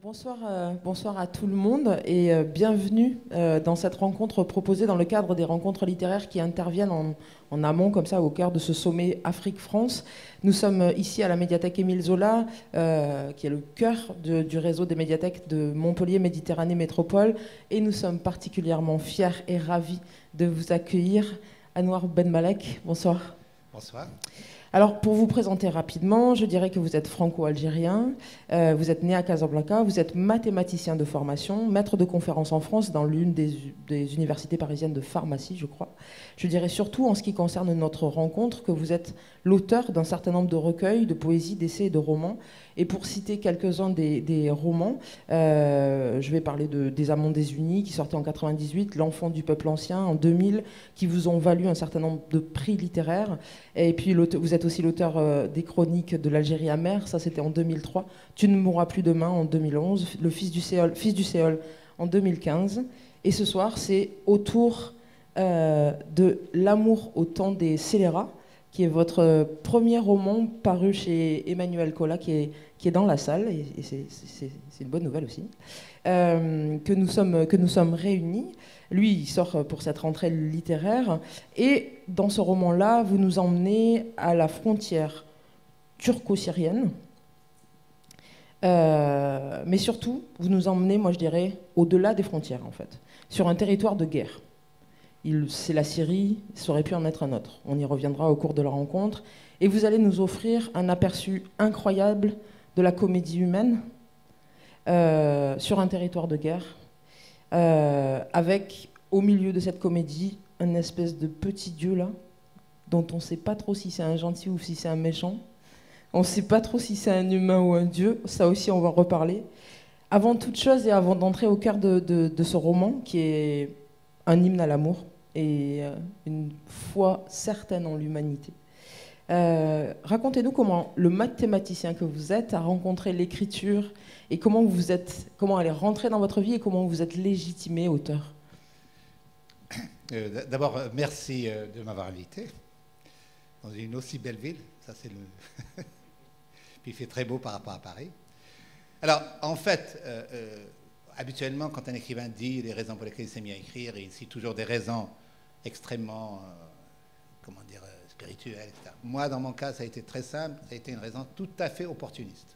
Bonsoir, bonsoir à tout le monde et bienvenue dans cette rencontre proposée dans le cadre des rencontres littéraires qui interviennent en amont, comme ça, au cœur de ce sommet Afrique-France. Nous sommes ici à la médiathèque Émile Zola, qui est le cœur du réseau des médiathèques de Montpellier Méditerranée Métropole, et nous sommes particulièrement fiers et ravis de vous accueillir. Anouar Ben Malek, bonsoir. Bonsoir. Alors, pour vous présenter rapidement, je dirais que vous êtes franco-algérien, vous êtes né à Casablanca, vous êtes mathématicien de formation, maître de conférences en France dans l'une des universités parisiennes de pharmacie, je crois. Je dirais surtout, en ce qui concerne notre rencontre, que vous êtes l'auteur d'un certain nombre de recueils, de poésie, d'essais et de romans. Et pour citer quelques-uns des romans, je vais parler des Amants désunis, qui sortaient en 98, L'Enfant du peuple ancien en 2000, qui vous ont valu un certain nombre de prix littéraires. Et puis vous êtes aussi l'auteur des chroniques de l'Algérie amère, ça c'était en 2003, Tu ne mourras plus demain en 2011, Le fils du Séol en 2015. Et ce soir, c'est autour de L'amour au temps des scélérats, qui est votre premier roman paru chez Emmanuel Colas, qui est dans la salle, et c'est une bonne nouvelle aussi, que nous sommes réunis. Lui, il sort pour cette rentrée littéraire, et dans ce roman-là, vous nous emmenez à la frontière turco-syrienne, mais surtout, vous nous emmenez, moi je dirais, au-delà des frontières, en fait, sur un territoire de guerre. C'est la Syrie, ça aurait pu en être un autre. On y reviendra au cours de la rencontre. Et vous allez nous offrir un aperçu incroyable de la comédie humaine sur un territoire de guerre, avec, au milieu de cette comédie, un espèce de petit dieu là, dont on ne sait pas trop si c'est un gentil ou si c'est un méchant. On ne sait pas trop si c'est un humain ou un dieu. Ça aussi, on va reparler. Avant toute chose et avant d'entrer au cœur de ce roman, qui est un hymne à l'amour et une foi certaine en l'humanité. Racontez-nous comment le mathématicien que vous êtes a rencontré l'écriture et comment elle est rentrée dans votre vie et comment vous êtes légitimé auteur. D'abord, merci de m'avoir invité dans une aussi belle ville. Ça, c'est le. Puis il fait très beau par rapport à Paris. Alors, en fait, habituellement, quand un écrivain dit les raisons pour lesquelles il s'est mis à écrire, il cite toujours des raisons extrêmement, spirituelles, etc. Moi, dans mon cas, ça a été très simple. Ça a été une raison tout à fait opportuniste.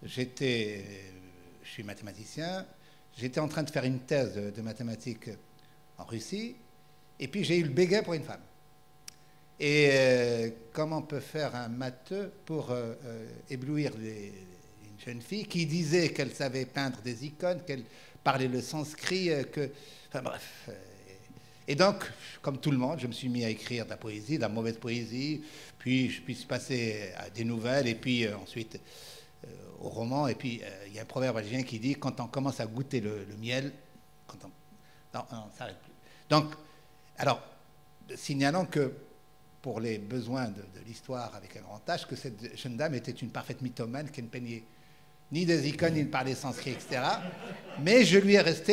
Je suis mathématicien. J'étais en train de faire une thèse de mathématiques en Russie. Et puis, j'ai eu le béguin pour une femme. Et comment peut faire un matheux pour éblouir une jeune fille qui disait qu'elle savait peindre des icônes, qu'elle parlait le sanskrit, enfin bref. Et donc, comme tout le monde, je me suis mis à écrire de la poésie, de la mauvaise poésie, puis je suis passé à des nouvelles, et puis ensuite au roman. Et puis il y a un proverbe algérien qui dit quand on commence à goûter le miel, non, on ne s'arrête plus. Donc, alors, signalons que pour les besoins de l'histoire avec un grand H, que cette jeune dame était une parfaite mythomane qui ne peignait ni des icônes, ni ne parlait sanskrit, etc. Mais je lui reste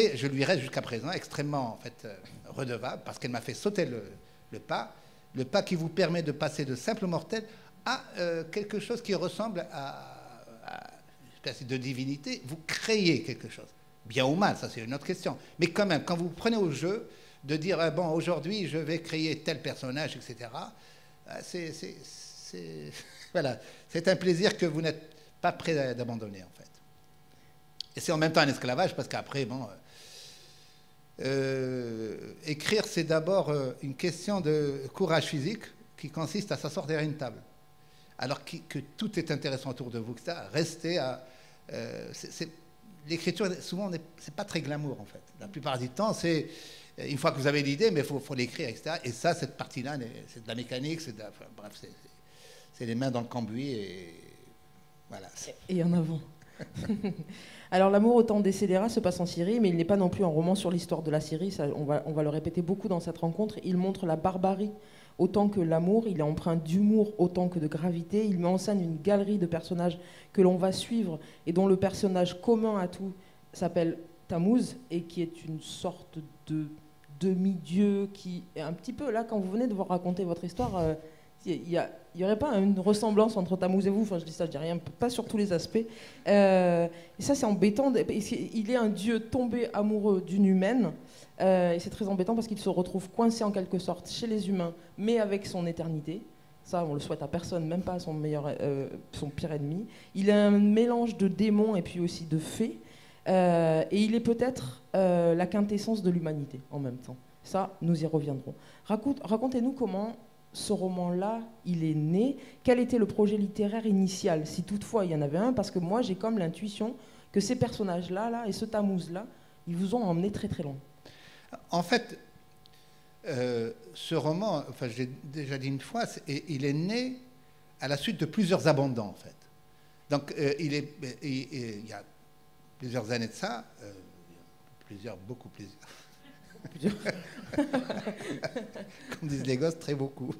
jusqu'à présent extrêmement en fait, redevable, parce qu'elle m'a fait sauter le pas qui vous permet de passer de simple mortel à quelque chose qui ressemble à une espèce de divinité. Vous créez quelque chose. Bien ou mal, ça c'est une autre question. Mais quand même, quand vous prenez au jeu de dire bon, aujourd'hui je vais créer tel personnage, etc., voilà, c'est un plaisir que vous n'êtes pas prêt d'abandonner en fait. Et c'est en même temps un esclavage parce qu'après, bon, écrire c'est d'abord une question de courage physique qui consiste à s'asseoir derrière une table. Alors que tout est intéressant autour de vous, etc. Restez à... l'écriture, souvent, c'est pas très glamour en fait. La plupart du temps, c'est une fois que vous avez l'idée, mais il faut l'écrire, etc. Et ça, cette partie-là, c'est de la mécanique, bref, c'est les mains dans le cambouis et voilà. Et en avant. Alors, L'amour au temps des scélérats se passe en Syrie, mais il n'est pas non plus un roman sur l'histoire de la Syrie. Ça, on va le répéter beaucoup dans cette rencontre. Il montre la barbarie autant que l'amour. Il est empreint d'humour autant que de gravité. Il met en scène une galerie de personnages que l'on va suivre et dont le personnage commun à tout s'appelle Tammuz et qui est une sorte de demi-dieu qui est un petit peu là, quand vous venez de vous raconter votre histoire, il y aurait pas une ressemblance entre Tammuz et vous. Enfin, je dis ça, je dis rien, pas sur tous les aspects. Et ça, c'est embêtant. Il est un dieu tombé amoureux d'une humaine. Et c'est très embêtant parce qu'il se retrouve coincé en quelque sorte chez les humains, mais avec son éternité. Ça, on le souhaite à personne, même pas à son pire ennemi. Il a un mélange de démons et puis aussi de fées. Et il est peut-être la quintessence de l'humanité en même temps. Ça, nous y reviendrons. Racontez-nous comment ce roman-là, il est né. Quel était le projet littéraire initial, si toutefois il y en avait un, parce que moi, j'ai comme l'intuition que ces personnages-là et ce Tammuz-là, ils vous ont emmené très très loin. En fait, ce roman, enfin, je l'ai déjà dit une fois, il est né à la suite de plusieurs abandons, en fait. Donc, il y a plusieurs années de ça, beaucoup plusieurs. Comme disent les gosses, très beaucoup.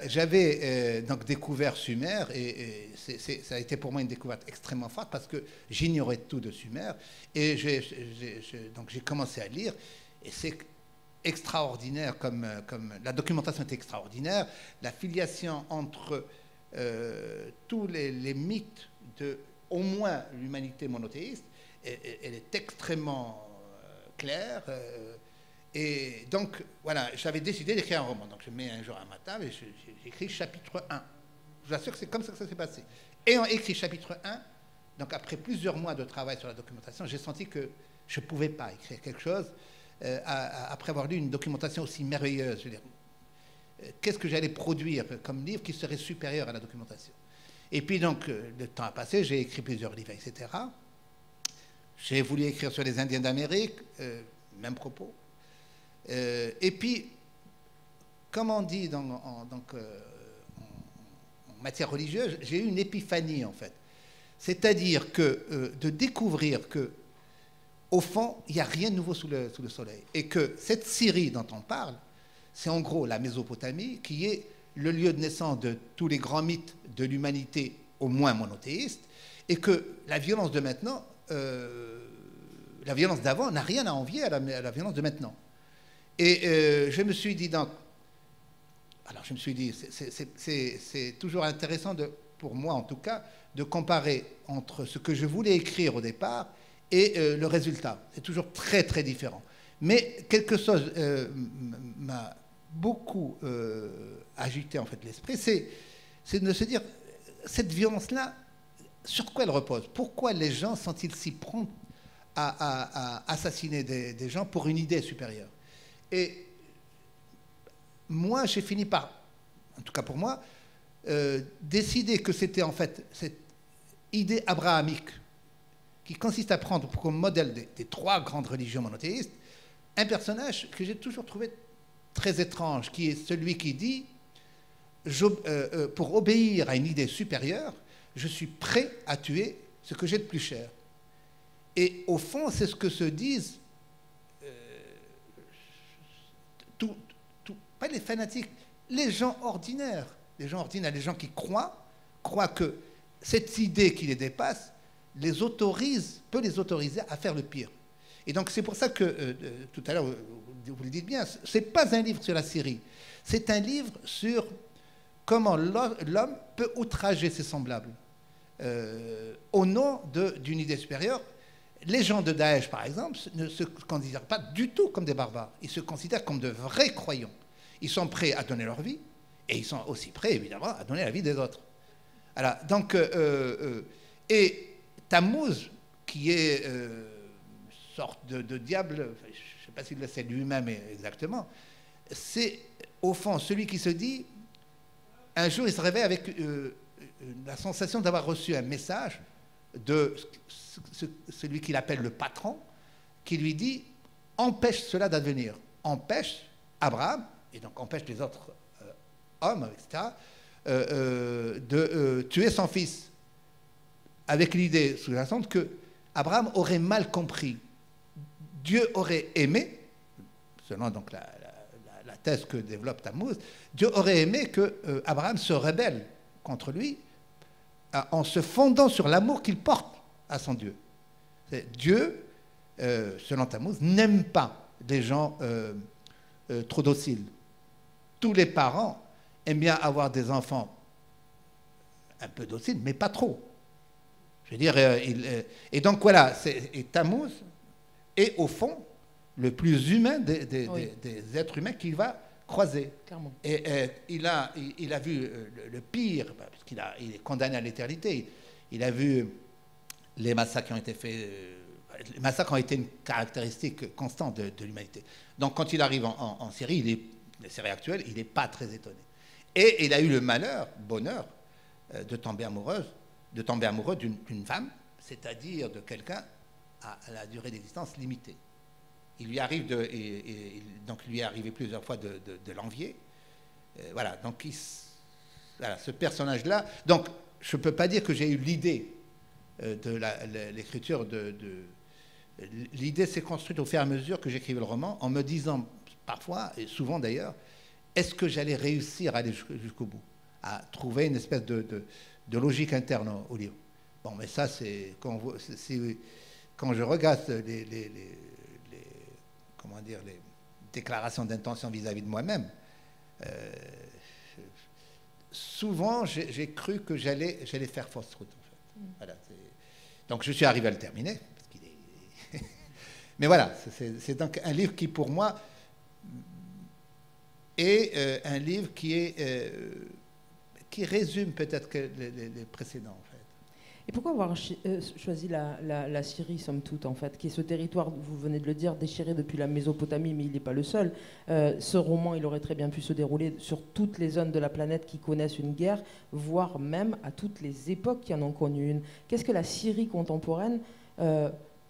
J'avais donc découvert Sumer et ça a été pour moi une découverte extrêmement forte parce que j'ignorais tout de Sumer et donc j'ai commencé à lire et c'est extraordinaire comme la documentation est extraordinaire, la filiation entre tous les mythes de au moins l'humanité monothéiste, elle est extrêmement claire. Et donc, voilà, j'avais décidé d'écrire un roman. Donc, je mets un jour à ma table et j'écris chapitre 1. Je vous assure que c'est comme ça que ça s'est passé. Ayant écrit chapitre 1, donc après plusieurs mois de travail sur la documentation, j'ai senti que je ne pouvais pas écrire quelque chose après avoir lu une documentation aussi merveilleuse. Je veux dire, qu'est-ce que j'allais produire comme livre qui serait supérieur à la documentation? Et puis, donc, le temps a passé, j'ai écrit plusieurs livres, etc. J'ai voulu écrire sur les Indiens d'Amérique, même propos. Et puis, comme on dit en matière religieuse, j'ai eu une épiphanie en fait. C'est-à-dire que de découvrir que, au fond, il n'y a rien de nouveau sous le soleil. Et que cette Syrie dont on parle, c'est en gros la Mésopotamie, qui est le lieu de naissance de tous les grands mythes de l'humanité, au moins monothéiste, et que la violence de maintenant, la violence d'avant n'a rien à envier à la violence de maintenant. Et je me suis dit, donc, alors je me suis dit, c'est toujours intéressant, pour moi en tout cas, de comparer entre ce que je voulais écrire au départ et le résultat. C'est toujours très très différent. Mais quelque chose m'a beaucoup agité en fait l'esprit, c'est de se dire, cette violence-là, sur quoi elle repose? Pourquoi les gens sont-ils si prompts à assassiner des gens pour une idée supérieure? Et moi, j'ai fini par, en tout cas pour moi, décider que c'était en fait cette idée abrahamique qui consiste à prendre comme modèle des trois grandes religions monothéistes un personnage que j'ai toujours trouvé très étrange, qui est celui qui dit pour obéir à une idée supérieure, je suis prêt à tuer ce que j'ai de plus cher. Et au fond, c'est ce que se disent pas les fanatiques, les gens ordinaires, les gens qui croient que cette idée qui les dépasse peut les autoriser à faire le pire. Et donc c'est pour ça que, tout à l'heure, vous le dites bien, ce n'est pas un livre sur la Syrie, c'est un livre sur comment l'homme peut outrager ses semblables au nom d'une idée supérieure. Les gens de Daesh, par exemple, ne se considèrent pas du tout comme des barbares. Ils se considèrent comme de vrais croyants. Ils sont prêts à donner leur vie et ils sont aussi prêts, évidemment, à donner la vie des autres. Alors, donc, et Tammuz, qui est une sorte de diable, je ne sais pas s'il le sait lui-même exactement, c'est au fond celui qui se dit, un jour il se réveille avec la sensation d'avoir reçu un message de celui qu'il appelle le patron, qui lui dit « empêche cela d'advenir, empêche Abraham, et donc empêche les autres hommes, etc., de tuer son fils », avec l'idée sous-jacente que Abraham aurait mal compris. Dieu aurait aimé, selon donc la thèse que développe Tammuz, Dieu aurait aimé que Abraham se rebelle contre lui en se fondant sur l'amour qu'il porte à son Dieu. Dieu, selon Tammuz, n'aime pas des gens trop dociles. Tous les parents, aime bien avoir des enfants un peu dociles, mais pas trop. Je veux dire, et donc voilà, et Tammuz est au fond le plus humain des êtres humains qu'il va croiser. Clairement. Et il a vu le pire, parce il est condamné à l'éternité. Il a vu les massacres qui ont été faits. Les massacres ont été une caractéristique constante de l'humanité. Donc quand il arrive en Syrie, la Syrie actuelle, il n'est pas très étonné. Et il a eu le bonheur, de tomber amoureux d'une femme, c'est-à-dire de quelqu'un à la durée d'existence limitée. Il lui arrive donc il lui est arrivé plusieurs fois de l'envier. Voilà, donc voilà, ce personnage-là. Donc je ne peux pas dire que j'ai eu l'idée de l'écriture l'idée s'est construite au fur et à mesure que j'écrivais le roman, en me disant parfois, et souvent d'ailleurs, est-ce que j'allais réussir à aller jusqu'au bout, à trouver une espèce de logique interne au livre. Bon, mais ça, c'est quand je regarde les déclarations d'intention vis-à-vis de moi-même, souvent j'ai cru que j'allais faire fausse route. En fait. Voilà, donc je suis arrivé à le terminer. Mais voilà, c'est donc un livre qui pour moi est un livre qui résume peut-être les précédents en fait. Et pourquoi avoir choisi la Syrie, somme toute, en fait, qui est ce territoire, vous venez de le dire, déchiré depuis la Mésopotamie, mais il n'est pas le seul. Ce roman, il aurait très bien pu se dérouler sur toutes les zones de la planète qui connaissent une guerre, voire même à toutes les époques qui en ont connu une. Qu'est-ce que la Syrie contemporaine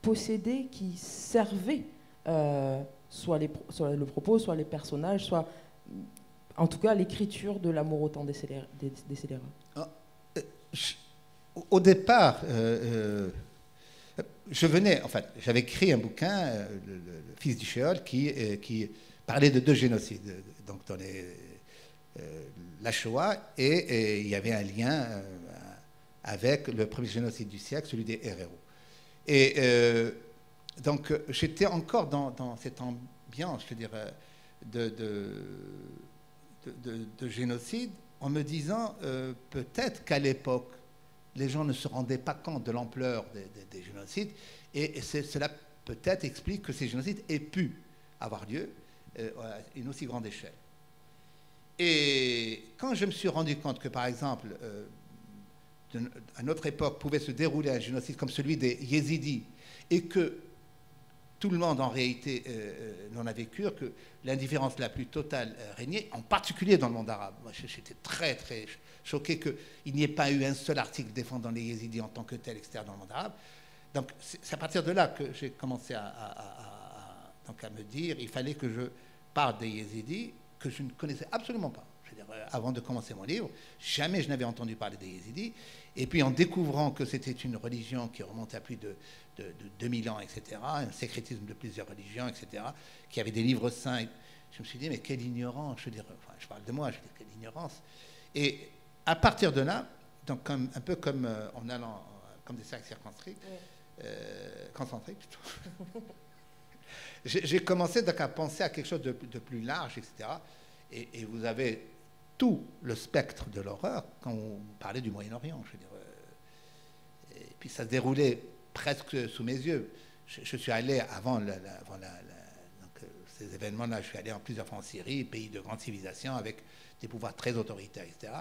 possédait qui servait soit le propos, soit les personnages, soit en tout cas l'écriture de l'amour autant des scélérats? Au départ, j'avais écrit un bouquin, le Fils du Shéol, qui parlait de 2 génocides, donc dans la Shoah, et il y avait un lien avec le premier génocide du siècle, celui des Héréros. Et donc j'étais encore dans cette ambiance, je veux dire, de génocide, en me disant peut-être qu'à l'époque, les gens ne se rendaient pas compte de l'ampleur des génocides, et cela peut-être explique que ces génocides aient pu avoir lieu à une aussi grande échelle. Et quand je me suis rendu compte que, par exemple, à notre époque, pouvait se dérouler un génocide comme celui des Yézidis, et que tout le monde, en réalité, n'en a vécu, que l'indifférence la plus totale régnait, en particulier dans le monde arabe. Moi, j'étais très, très choqué qu'il n'y ait pas eu un seul article défendant les Yézidis en tant que tel, etc., dans le monde arabe. Donc, c'est à partir de là que j'ai commencé donc à me dire il fallait que je parle des Yézidis que je ne connaissais absolument pas. Je veux dire, avant de commencer mon livre, jamais je n'avais entendu parler des Yézidis. Et puis, en découvrant que c'était une religion qui remontait à plus de 2000 ans, etc., un sécrétisme de plusieurs religions, etc., qui avait des livres saints, je me suis dit, mais quelle ignorance, je veux dire, enfin, je parle de moi, je veux dire, quelle ignorance. Et à partir de là, donc un peu comme en allant, comme des cercles circonscrits, concentrés plutôt, j'ai commencé donc à penser à quelque chose de plus large, etc., et vous avez tout le spectre de l'horreur quand on parlait du Moyen-Orient, je veux dire. Et puis ça se déroulait presque sous mes yeux. Je suis allé avant ces événements-là, je suis allé en plusieurs fois en Syrie, pays de grande civilisation, avec des pouvoirs très autoritaires, etc.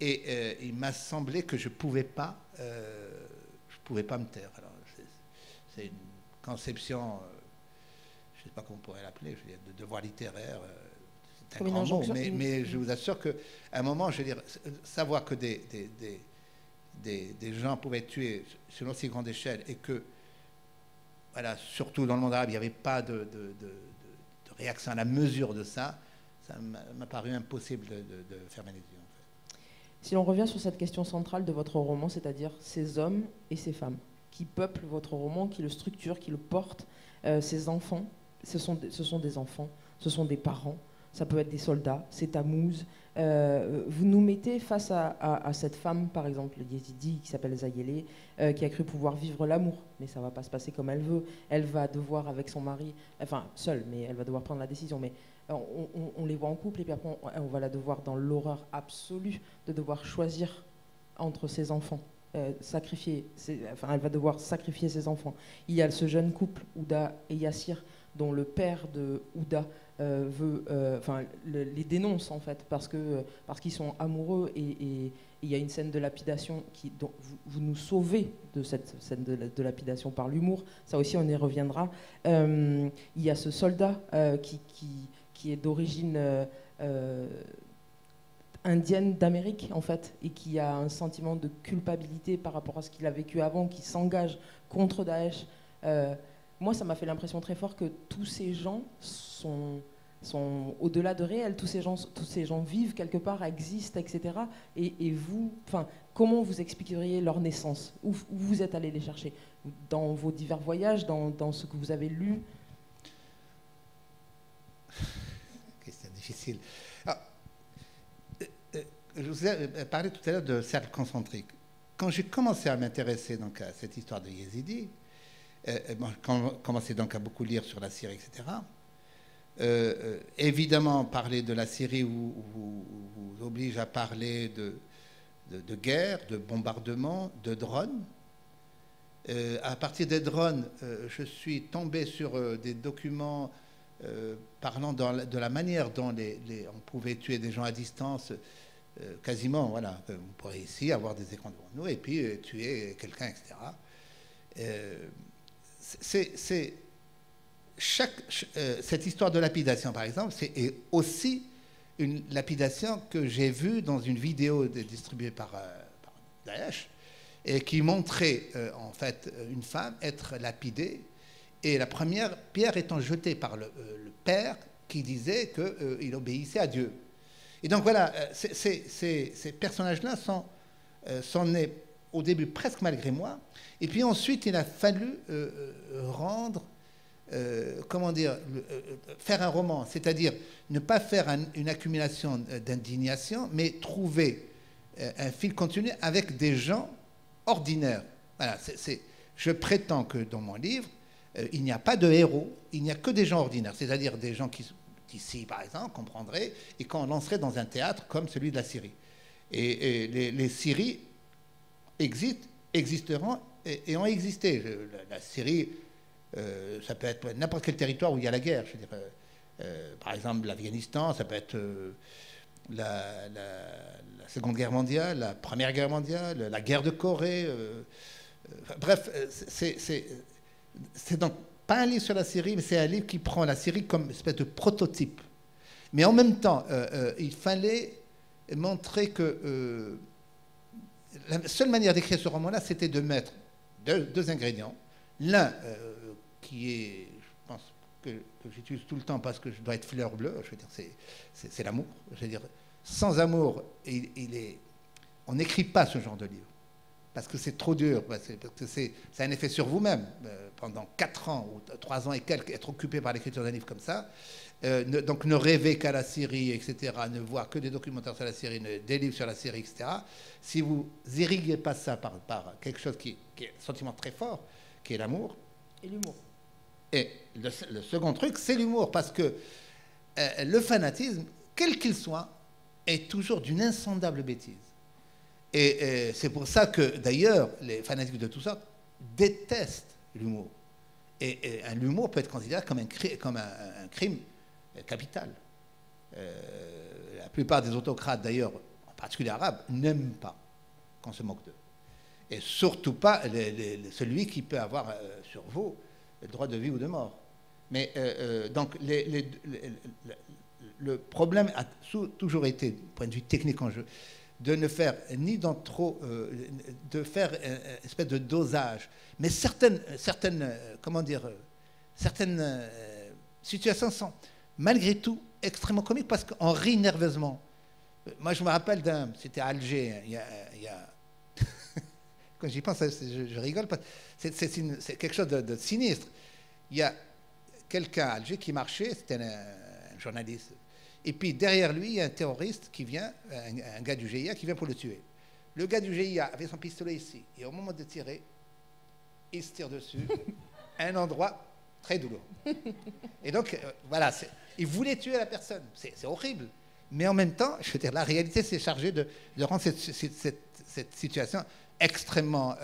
Et il m'a semblé que je ne pouvais pas me taire. Alors, c'est une conception, je ne sais pas comment on pourrait l'appeler, je veux dire, de devoir littéraire. C'est un grand mot, mais je vous assure qu'à un moment, je veux dire, savoir que des gens pouvaient tuer sur une aussi grande échelle et que, voilà, surtout dans le monde arabe, il n'y avait pas de réaction à la mesure de ça, ça m'a paru impossible de fermer les yeux. En fait. Si l'on revient sur cette question centrale de votre roman, c'est-à-dire ces hommes et ces femmes qui peuplent votre roman, qui le structurent, qui le portent, ces enfants, ce sont des enfants, ce sont des parents, ça peut être des soldats, c'est Tammuz. Vous nous mettez face à cette femme, par exemple, yézidi, qui s'appelle Zayelé, qui a cru pouvoir vivre l'amour, mais ça ne va pas se passer comme elle veut. Elle va devoir, avec son mari, enfin seule, mais elle va devoir prendre la décision. Mais on les voit en couple, et puis après, on va la devoir dans l'horreur absolue de devoir choisir entre ses enfants. Elle va devoir sacrifier ses enfants. Il y a ce jeune couple, Ouda et Yassir, dont le père de Ouda les dénonce en fait parce qu'ils sont amoureux, et il y a une scène de lapidation dont vous nous sauvez de cette scène de lapidation par l'humour. Ça aussi, on y reviendra. Il y a ce soldat qui est d'origine indienne d'Amérique en fait, et qui a un sentiment de culpabilité par rapport à ce qu'il a vécu avant, qui s'engage contre Daesh. Moi, ça m'a fait l'impression très fort que tous ces gens sont au-delà de réel. Tous ces gens vivent quelque part, existent, etc. Et vous, comment vous expliqueriez leur naissance? Où vous êtes allé les chercher? Dans vos divers voyages, dans ce que vous avez lu? Question difficile. Alors, je vous ai parlé tout à l'heure de cercle concentrique. Quand j'ai commencé à m'intéresser donc à cette histoire de Yézidi, commencé donc à beaucoup lire sur la Syrie, etc. Évidemment, parler de la Syrie vous oblige à parler de guerre, de bombardement, de drones. À partir des drones, je suis tombé sur des documents parlant de la manière dont on pouvait tuer des gens à distance, quasiment, voilà. Vous pourrez ici avoir des écrans devant nous et puis tuer quelqu'un, etc. Cette histoire de lapidation, par exemple, c'est aussi une lapidation que j'ai vue dans une vidéo distribuée par Daesh, et qui montrait en fait une femme être lapidée, et la première pierre étant jetée par le père qui disait qu'il obéissait à Dieu. Et donc voilà, ces personnages-là sont nés au début presque malgré moi, et puis ensuite il a fallu rendre, faire un roman, c'est-à-dire ne pas faire une accumulation d'indignation, mais trouver un fil continu avec des gens ordinaires. Voilà, je prétends que dans mon livre, il n'y a pas de héros, il n'y a que des gens ordinaires, c'est-à-dire des gens qui, ici par exemple, comprendraient, et qu'on lancerait dans un théâtre comme celui de la Syrie. Et les Syries existeront et ont existé. La Syrie, ça peut être n'importe quel territoire où il y a la guerre. Je veux dire, par exemple, l'Afghanistan, ça peut être la Seconde Guerre mondiale, la Première Guerre mondiale, la guerre de Corée. Bref, c'est donc pas un livre sur la Syrie, mais c'est un livre qui prend la Syrie comme une espèce de prototype. Mais en même temps, il fallait montrer que la seule manière d'écrire ce roman-là, c'était de mettre deux ingrédients. L'un, qui est, je pense, que j'utilise tout le temps parce que je dois être fleur bleue, je veux dire, c'est l'amour. Je veux dire, sans amour, on n'écrit pas ce genre de livre. Parce que c'est trop dur, parce que c'est un effet sur vous-même. Pendant 4 ans ou 3 ans et quelques, être occupé par l'écriture d'un livre comme ça, donc ne rêver qu'à la Syrie, etc., ne voir que des documentaires sur la Syrie, des livres sur la Syrie, etc., si vous irriguez pas ça par quelque chose qui est un sentiment très fort, qui est l'amour. Et l'humour. Et le second truc, c'est l'humour, parce que le fanatisme, quel qu'il soit, est toujours d'une insondable bêtise. Et c'est pour ça que, d'ailleurs, les fanatiques de tout ça détestent l'humour. Et l'humour peut être considéré comme un crime capital. La plupart des autocrates, d'ailleurs, en particulier arabes, n'aiment pas qu'on se moque d'eux. Et surtout pas celui qui peut avoir sur vous le droit de vie ou de mort. Mais donc, le problème a toujours été, du point de vue technique en jeu, de ne faire ni dans trop, de faire une espèce de dosage. Mais certaines situations sont malgré tout extrêmement comiques parce qu'on rit nerveusement. Moi, je me rappelle c'était à Alger, il y a quand j'y pense, je rigole, parce que c'est quelque chose de sinistre. Il y a quelqu'un à Alger qui marchait, c'était un journaliste, Et puis derrière lui, il y a un terroriste qui vient, un gars du GIA qui vient pour le tuer. Le gars du GIA avait son pistolet ici. Et au moment de tirer, il se tire dessus. Un endroit très douloureux. Et donc, voilà, il voulait tuer la personne. C'est horrible. Mais en même temps, je veux dire, la réalité s'est chargée de rendre cette situation extrêmement...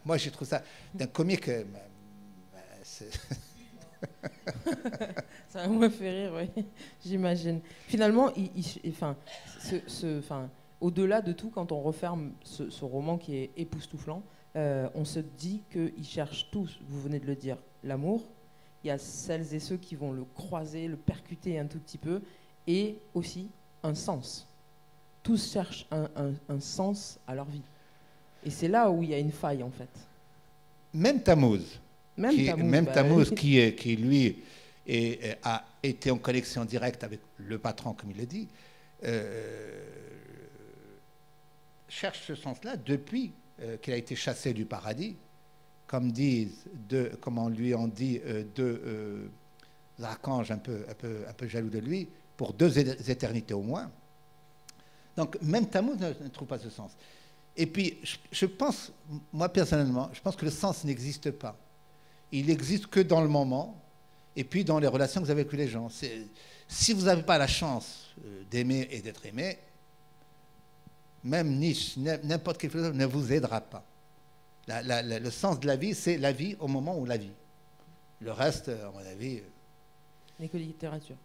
moi, je trouve ça d'un comique... Ça me fait rire, oui, j'imagine. Finalement, au-delà de tout, quand on referme ce roman qui est époustouflant, on se dit qu'ils cherchent tous, vous venez de le dire, l'amour. Il y a celles et ceux qui vont le croiser, le percuter un tout petit peu, et aussi un sens. Tous cherchent un sens à leur vie. Et c'est là où il y a une faille, en fait. Même Tammuz. Tammuz, Oui. qui lui, a été en connexion directe avec le patron, comme il le dit, cherche ce sens-là depuis qu'il a été chassé du paradis, comme on lui en dit, deux archanges un peu jaloux de lui, pour 2 éternités au moins. Donc même Tammuz ne trouve pas ce sens. Et puis, je pense, moi personnellement, je pense que le sens n'existe pas. Il n'existe que dans le moment et puis dans les relations que vous avez avec les gens. Si vous n'avez pas la chance d'aimer et d'être aimé, même Nietzsche, n'importe quel philosophe ne vous aidera pas. Le sens de la vie, c'est la vie au moment où la vie. Le reste, à mon avis... L'éco-littérature.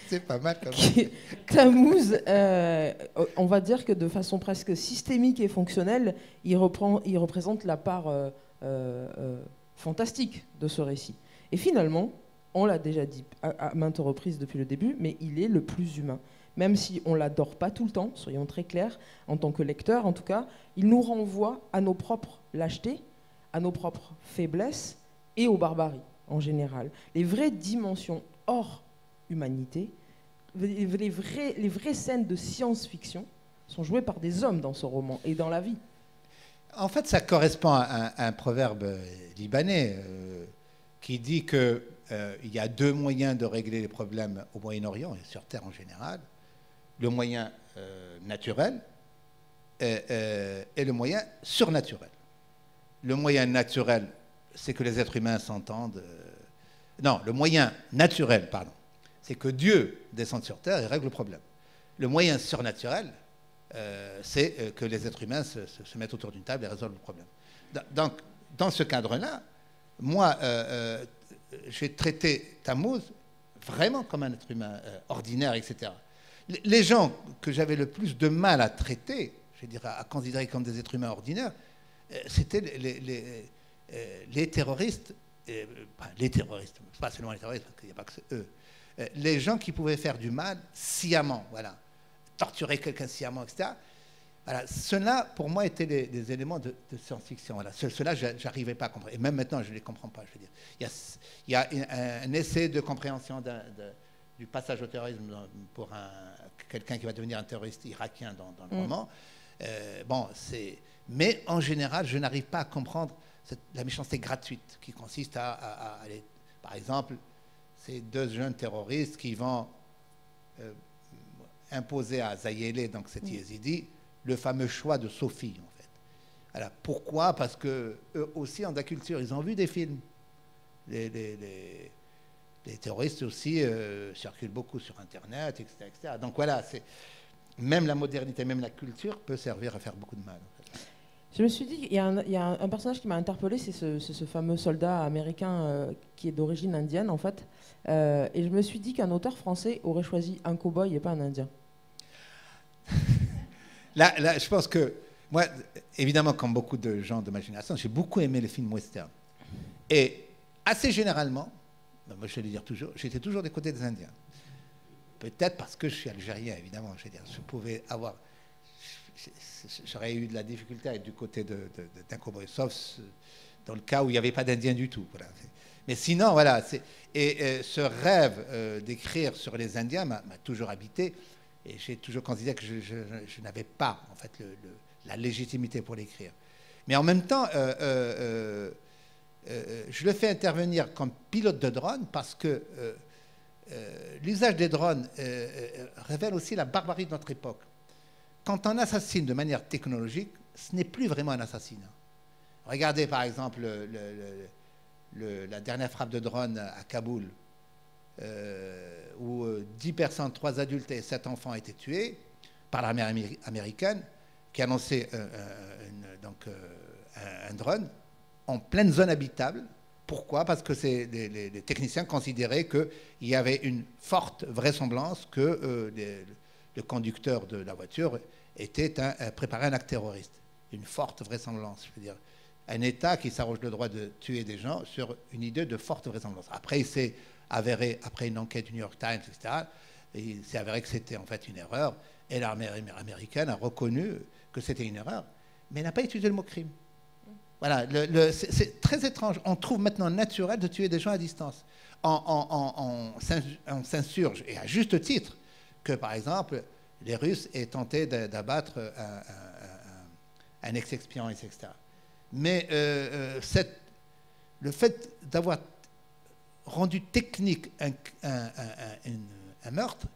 C'est pas mal quand même. Tammuz, on va dire que de façon presque systémique et fonctionnelle, il représente la part fantastique de ce récit. Et finalement, on l'a déjà dit à maintes reprises depuis le début, mais il est le plus humain. Même si on ne l'adore pas tout le temps, soyons très clairs, en tant que lecteur en tout cas, il nous renvoie à nos propres lâchetés, à nos propres faiblesses et aux barbaries en général. Les vraies dimensions hors humanité, les vraies scènes de science-fiction sont jouées par des hommes dans ce roman et dans la vie. En fait, ça correspond à un proverbe libanais qui dit qu'il y a 2 moyens de régler les problèmes au Moyen-Orient et sur Terre en général. Le moyen naturel et le moyen surnaturel. Le moyen naturel, c'est que les êtres humains s'entendent. Non, le moyen naturel, pardon, c'est que Dieu descende sur Terre et règle le problème. Le moyen surnaturel, c'est que les êtres humains se mettent autour d'une table et résolvent le problème. Donc, dans ce cadre-là, moi, j'ai traité Tammuz vraiment comme un être humain ordinaire, etc. Les gens que j'avais le plus de mal à traiter, je veux dire, à considérer comme des êtres humains ordinaires, c'était les terroristes, les terroristes, pas seulement les terroristes, parce qu'il n'y a pas que eux, les gens qui pouvaient faire du mal sciemment, voilà, torturer quelqu'un sciemment, etc. Voilà, ceux-là, pour moi, étaient des éléments de science-fiction. Voilà. Ceux-là, je n'arrivais pas à comprendre. Et même maintenant, je ne les comprends pas. Je veux dire. Il y a un essai de compréhension du passage au terrorisme pour quelqu'un qui va devenir un terroriste irakien dans le roman. Mais en général, je n'arrive pas à comprendre la méchanceté gratuite qui consiste à aller... Par exemple, ces 2 jeunes terroristes qui vont imposer à Zayeleh, donc cet yézidi, le fameux choix de Sophie, en fait. Alors, pourquoi? Parce qu'eux aussi ont de la culture, ils ont vu des films. Les terroristes aussi circulent beaucoup sur Internet, etc. etc. Donc voilà, même la modernité, même la culture peut servir à faire beaucoup de mal. En fait. Je me suis dit, il y a un personnage qui m'a interpellé, c'est ce fameux soldat américain qui est d'origine indienne, en fait. Et je me suis dit qu'un auteur français aurait choisi un cow-boy et pas un Indien. Là, je pense que, moi, évidemment, comme beaucoup de gens de ma génération, j'ai beaucoup aimé les films western. Et assez généralement, moi je vais le dire toujours, j'étais toujours des côtés des Indiens. Peut-être parce que je suis algérien, évidemment. Je veux dire, je pouvais avoir... J'aurais eu de la difficulté à être du côté d'un cow-boy, sauf dans le cas où il n'y avait pas d'Indiens du tout. Voilà. Mais sinon, voilà. Ce rêve d'écrire sur les Indiens m'a toujours habité. Et j'ai toujours considéré que je n'avais pas, en fait, la légitimité pour l'écrire. Mais en même temps, je le fais intervenir comme pilote de drone parce que l'usage des drones révèle aussi la barbarie de notre époque. Quand on assassine de manière technologique, ce n'est plus vraiment un assassinat. Regardez par exemple la dernière frappe de drone à Kaboul, où 10 personnes, 3 adultes et 7 enfants ont été tués par l'armée américaine, qui a lancé un drone en pleine zone habitable. Pourquoi? Parce que les techniciens considéraient qu'il y avait une forte vraisemblance que le conducteur de la voiture préparait un acte terroriste. Une forte vraisemblance, je veux dire. Un État qui s'arroge le droit de tuer des gens sur une idée de forte vraisemblance. Après, il s'est avéré, après une enquête du New York Times, etc., il s'est avéré que c'était en fait une erreur. Et l'armée américaine a reconnu que c'était une erreur, mais n'a pas utilisé le mot crime. Voilà, c'est très étrange. On trouve maintenant naturel de tuer des gens à distance. On s'insurge, et à juste titre, que par exemple, les Russes aient tenté d'abattre un ex-espion, etc. Mais le fait d'avoir rendu technique un meurtre,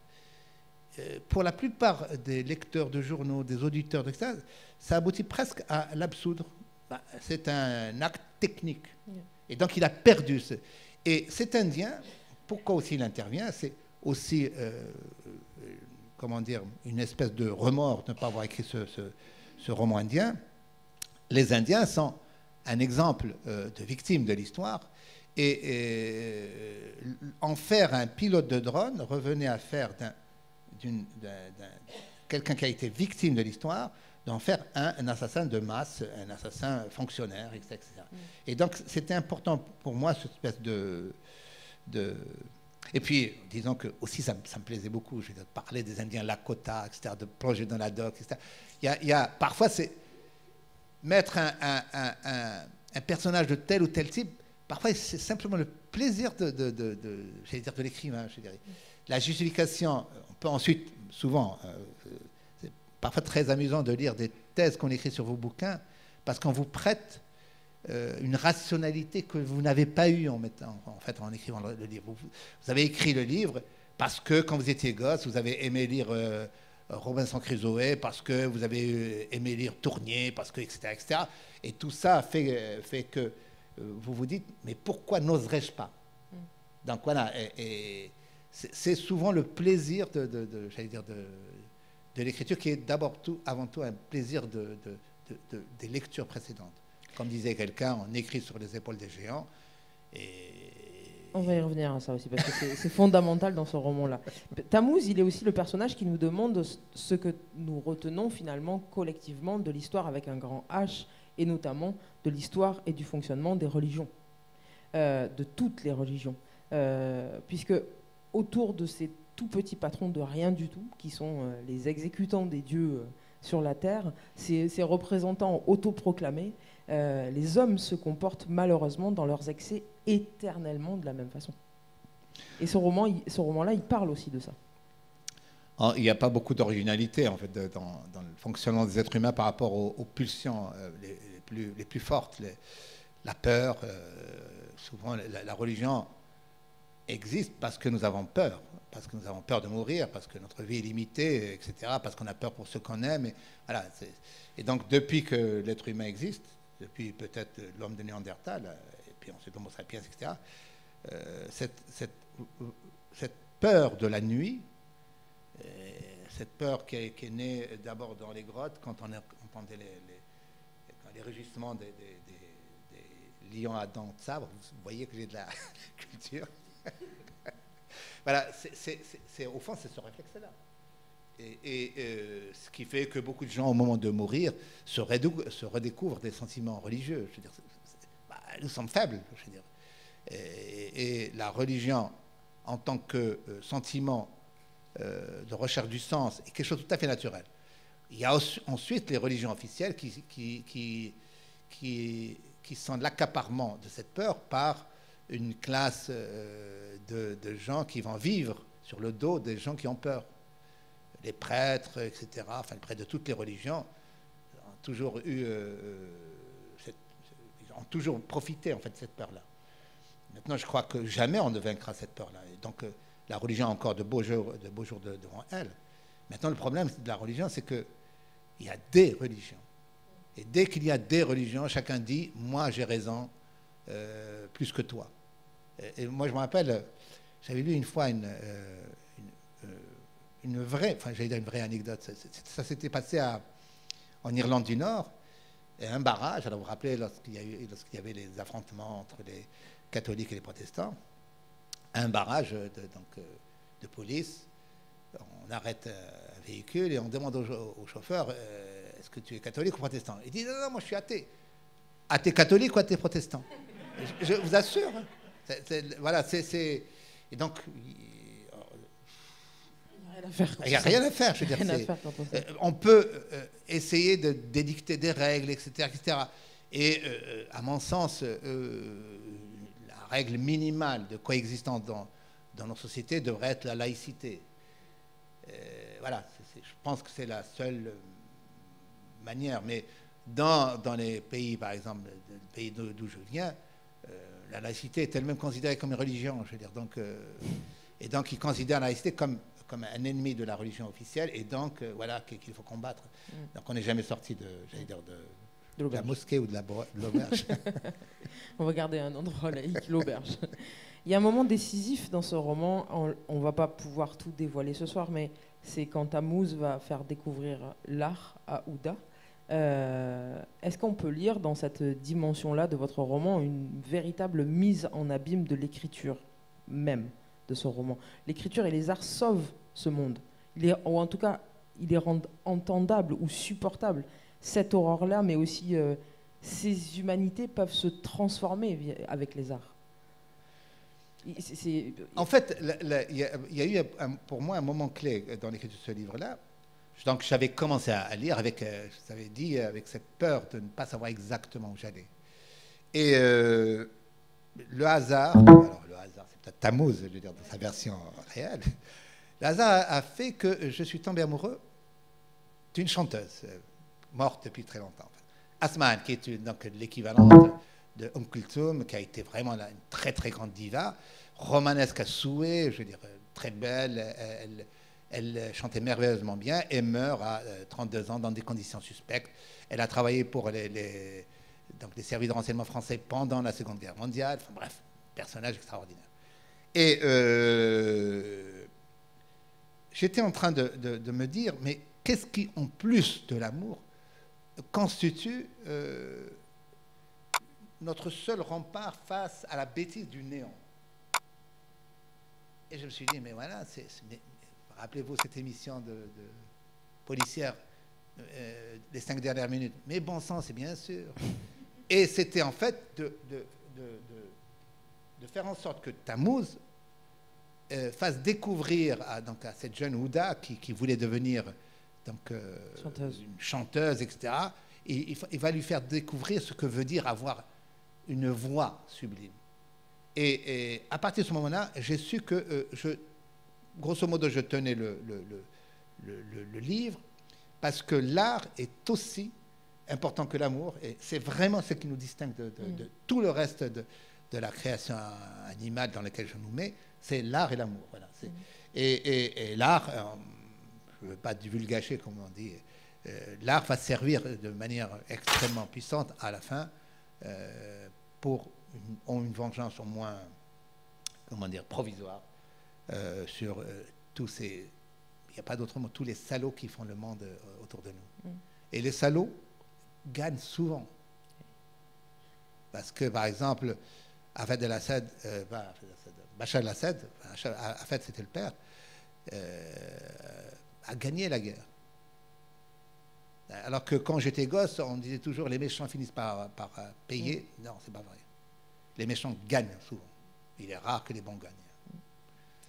pour la plupart des lecteurs de journaux, des auditeurs, etc., ça aboutit presque à l'absoudre. C'est un acte technique. Et donc il a perdu. Et cet Indien, pourquoi aussi il intervient? C'est aussi, comment dire, une espèce de remords de ne pas avoir écrit ce roman indien. Les Indiens sont un exemple de victime de l'histoire. Et en faire un pilote de drone revenait à faire quelqu'un qui a été victime de l'histoire, d'en faire un assassin de masse, un assassin fonctionnaire, etc. Et donc, c'était important pour moi, cette espèce de... Et puis, disons que aussi, ça me plaisait beaucoup, je veux dire, de parler des Indiens Lakota, etc., de plonger dans la doc, etc. Parfois, c'est mettre un personnage de tel ou tel type, parfois, c'est simplement le plaisir de l'écrivain, je dirais. La justification, on peut ensuite, souvent... c'est parfois très amusant de lire des thèses qu'on écrit sur vos bouquins parce qu'on vous prête une rationalité que vous n'avez pas eue en écrivant le livre. Vous avez écrit le livre parce que quand vous étiez gosse, vous avez aimé lire Robinson Crusoe, parce que vous avez aimé lire Tournier, parce que, etc., etc. Et tout ça fait que vous vous dites, mais pourquoi n'oserais-je pas? Donc voilà, et c'est souvent le plaisir j'allais dire, de l'écriture qui est avant tout un plaisir des lectures précédentes. Comme disait quelqu'un, on écrit sur les épaules des géants. On va y revenir à ça aussi, parce que c'est fondamental dans ce roman-là. Tammuz, il est aussi le personnage qui nous demande ce que nous retenons finalement collectivement de l'histoire avec un grand H, et notamment de l'histoire et du fonctionnement des religions, de toutes les religions. Puisque autour de ces tout petits patrons de rien du tout, qui sont les exécutants des dieux sur la terre, ces représentants autoproclamés, les hommes se comportent malheureusement dans leurs excès éternellement de la même façon. Et ce roman-là, il parle aussi de ça. Il n'y a pas beaucoup d'originalité en fait, dans le fonctionnement des êtres humains par rapport aux pulsions les plus fortes. La peur, souvent la religion existe parce que nous avons peur. Parce que nous avons peur de mourir, parce que notre vie est limitée, etc., parce qu'on a peur pour ceux qu'on aime. Et donc, depuis que l'être humain existe, depuis peut-être l'homme de Néandertal, et puis ensuite l'homo sapiens, etc., cette peur de la nuit, cette peur qui est née d'abord dans les grottes, quand on entendait les rugissements des lions à dents de sabre, vous voyez que j'ai de la culture. Voilà, au fond, c'est ce réflexe-là. Et ce qui fait que beaucoup de gens, au moment de mourir, se redécouvrent des sentiments religieux. Je veux dire, nous sommes faibles, je veux dire. Et la religion, en tant que sentiment de recherche du sens, est quelque chose de tout à fait naturel. Il y a ensuite les religions officielles qui sont l'accaparement de cette peur par une classe de gens qui vont vivre sur le dos des gens qui ont peur. Les prêtres, etc., enfin les prêtres de toutes les religions ont toujours ont toujours profité en fait de cette peur-là. Maintenant, je crois que jamais on ne vaincra cette peur-là. Et donc, la religion a encore de beaux jours devant elle. Maintenant, le problème de la religion, c'est qu'il y a des religions. Et dès qu'il y a des religions, chacun dit, moi j'ai raison plus que toi. Et moi, je me rappelle, j'avais lu une fois une vraie, enfin j'allais dire une vraie anecdote. Ça s'était passé en Irlande du Nord, et un barrage. Alors vous vous rappelez, lorsqu'il y avait les affrontements entre les catholiques et les protestants, un barrage de police, on arrête un véhicule et on demande au chauffeur, est-ce que tu es catholique ou protestant? Il dit, non, non, moi je suis athée. Athée catholique ou athée protestant? Je vous assure. Voilà, c'est... Et donc... Il n'y a rien à faire. Je veux dire, on peut essayer d'édicter des règles, etc. etc. Et à mon sens, la règle minimale de coexistence dans nos sociétés devrait être la laïcité. Voilà, je pense que c'est la seule manière. Mais dans les pays, par exemple, le pays d'où je viens, la laïcité est elle-même considérée comme une religion. Je veux dire, et donc ils considèrent la laïcité comme un ennemi de la religion officielle, et donc voilà qu'il faut combattre. Donc on n'est jamais sorti de la mosquée ou de l'auberge. On va garder un endroit laïque, l'auberge. Il y a un moment décisif dans ce roman, on ne va pas pouvoir tout dévoiler ce soir, mais c'est quand Tammuz va faire découvrir l'art à Ouda. Est-ce qu'on peut lire dans cette dimension-là de votre roman une véritable mise en abîme de l'écriture même de ce roman? L'écriture et les arts sauvent ce monde, ou en tout cas ils les rendent entendables ou supportables, cette horreur-là, mais aussi ces humanités peuvent se transformer avec les arts. En fait, il y a eu pour moi un moment clé dans l'écriture de ce livre-là. Donc j'avais commencé à lire avec, je t'avais dit, avec cette peur de ne pas savoir exactement où j'allais. Et le hasard, alors le hasard, c'est peut-être Tammuz, je veux dire, dans sa version réelle, le hasard a fait que je suis tombé amoureux d'une chanteuse morte depuis très longtemps. En fait. Asman, qui est donc l'équivalent de Kulthum, qui a été vraiment une très très grande diva, romanesque à souhait, je veux dire, très belle, elle chantait merveilleusement bien et meurt à 32 ans dans des conditions suspectes. Elle a travaillé pour les services de renseignement français pendant la Seconde Guerre mondiale. Enfin bref, personnage extraordinaire. Et j'étais en train de me dire, mais qu'est-ce qui, en plus de l'amour, constitue notre seul rempart face à la bêtise du néant? Et je me suis dit, mais voilà, rappelez-vous cette émission de policière, les 5 dernières minutes. Mais bon sang, c'est bien sûr. Et c'était en fait de faire en sorte que Tammuz fasse découvrir à cette jeune Ouda qui voulait devenir une chanteuse, etc. Et il va lui faire découvrir ce que veut dire avoir une voix sublime. Et à partir de ce moment-là, j'ai su que grosso modo, je tenais le livre parce que l'art est aussi important que l'amour, et c'est vraiment ce qui nous distingue de tout le reste de la création animale dans laquelle je nous mets, c'est l'art et l'amour. Voilà. Et l'art, je ne veux pas divulgacher comme on dit, l'art va servir de manière extrêmement puissante à la fin pour une vengeance au moins, comment dire, provisoire sur tous ces, il n'y a pas d'autre mot, tous les salauds qui font le monde autour de nous. Et les salauds gagnent souvent. Parce que, par exemple, Hafez el-Assad, Bachar el-Assad, Hafez c'était le père, a gagné la guerre. Alors que quand j'étais gosse, on disait toujours les méchants finissent par payer. Non, c'est pas vrai. Les méchants gagnent souvent. Il est rare que les bons gagnent.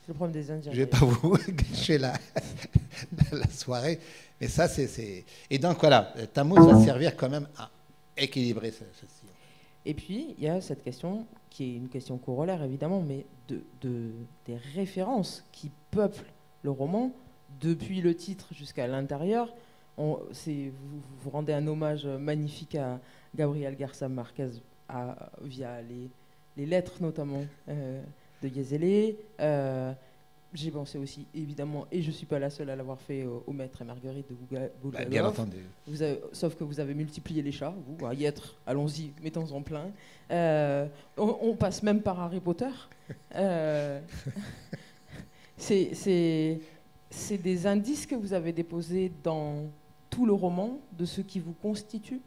C'est le problème des Indiens. Je ne vais pas vous gâcher la soirée, mais ça, c'est... Et donc, voilà, Tammuz va servir quand même à équilibrer ceci. Et puis, il y a cette question, qui est une question corollaire, évidemment, mais des références qui peuplent le roman, depuis le titre jusqu'à l'intérieur. Vous rendez un hommage magnifique à Gabriel Garcia Marquez via les lettres, notamment, de Yezele. j'ai pensé aussi, évidemment, et je ne suis pas la seule à l'avoir fait, au Maître et Marguerite de Bulgakov. Bien entendu. Sauf que vous avez multiplié les chats, vous, à y être, allons-y, mettons-en plein. On passe même par Harry Potter. C'est des indices que vous avez déposés dans tout le roman, de ce qui vous constitue?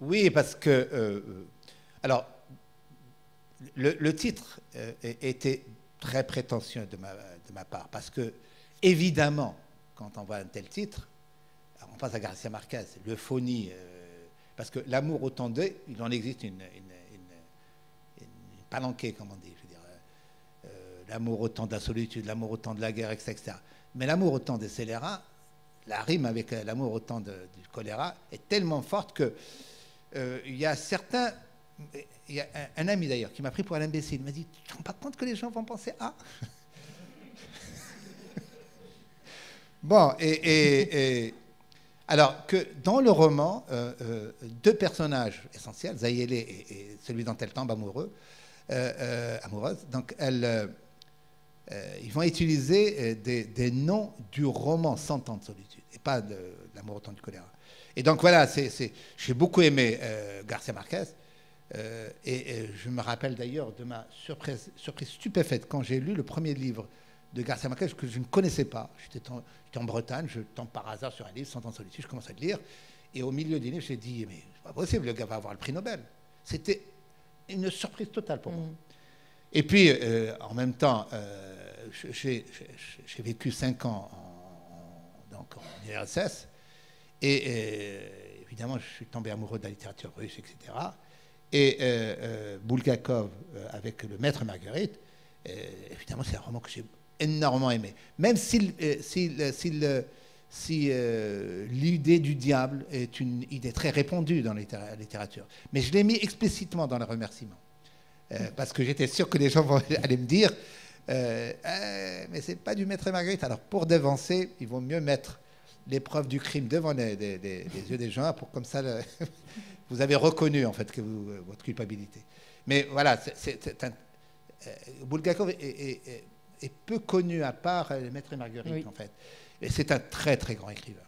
Oui, parce que... alors, le titre était très prétentieux de ma part, parce que, évidemment, quand on voit un tel titre, on pense à Garcia Marquez, l'euphonie, parce que l'amour autant d'eux, il en existe une palanquée, comme on dit, je veux dire, l'amour autant de la solitude, l'amour autant de la guerre, etc. Mais l'amour autant des scélérats, la rime avec l'amour autant du choléra est tellement forte que il y a certains... Il y a un ami d'ailleurs qui m'a pris pour un imbécile. Il m'a dit, tu ne te rends pas compte que les gens vont penser à... Bon, alors que dans le roman, deux personnages essentiels, Zayele et celui dont elle tombe amoureuse, donc ils vont utiliser des noms du roman Cent ans de solitude, et pas de l'amour autant du choléra. Et donc voilà, j'ai beaucoup aimé Garcia Marquez. Et je me rappelle d'ailleurs de ma surprise stupéfaite quand j'ai lu le premier livre de Garcia Marquez que je ne connaissais pas. J'étais en Bretagne, je tombe par hasard sur un livre, Cent ans de solitude, je commence à le lire. Et au milieu du livre, j'ai dit, mais c'est pas possible, le gars va avoir le prix Nobel. C'était une surprise totale pour moi. Et puis, en même temps, j'ai vécu 5 ans en URSS. Et évidemment, je suis tombé amoureux de la littérature russe, etc. Et Bulgakov, avec le Maître Marguerite, évidemment, c'est un roman que j'ai énormément aimé. Même si l'idée du diable est une idée très répandue dans la littérature. Mais je l'ai mis explicitement dans le remerciement. Parce que j'étais sûr que les gens allaient me dire mais c'est pas du Maître Marguerite. Alors, pour dévancer, il vaut mieux mettre l'épreuve du crime devant les yeux des gens, pour comme ça... vous avez reconnu, en fait, votre culpabilité. Mais voilà, Bulgakov est peu connu, à part le Maître et Marguerite, oui. En fait. Et c'est un très, très grand écrivain.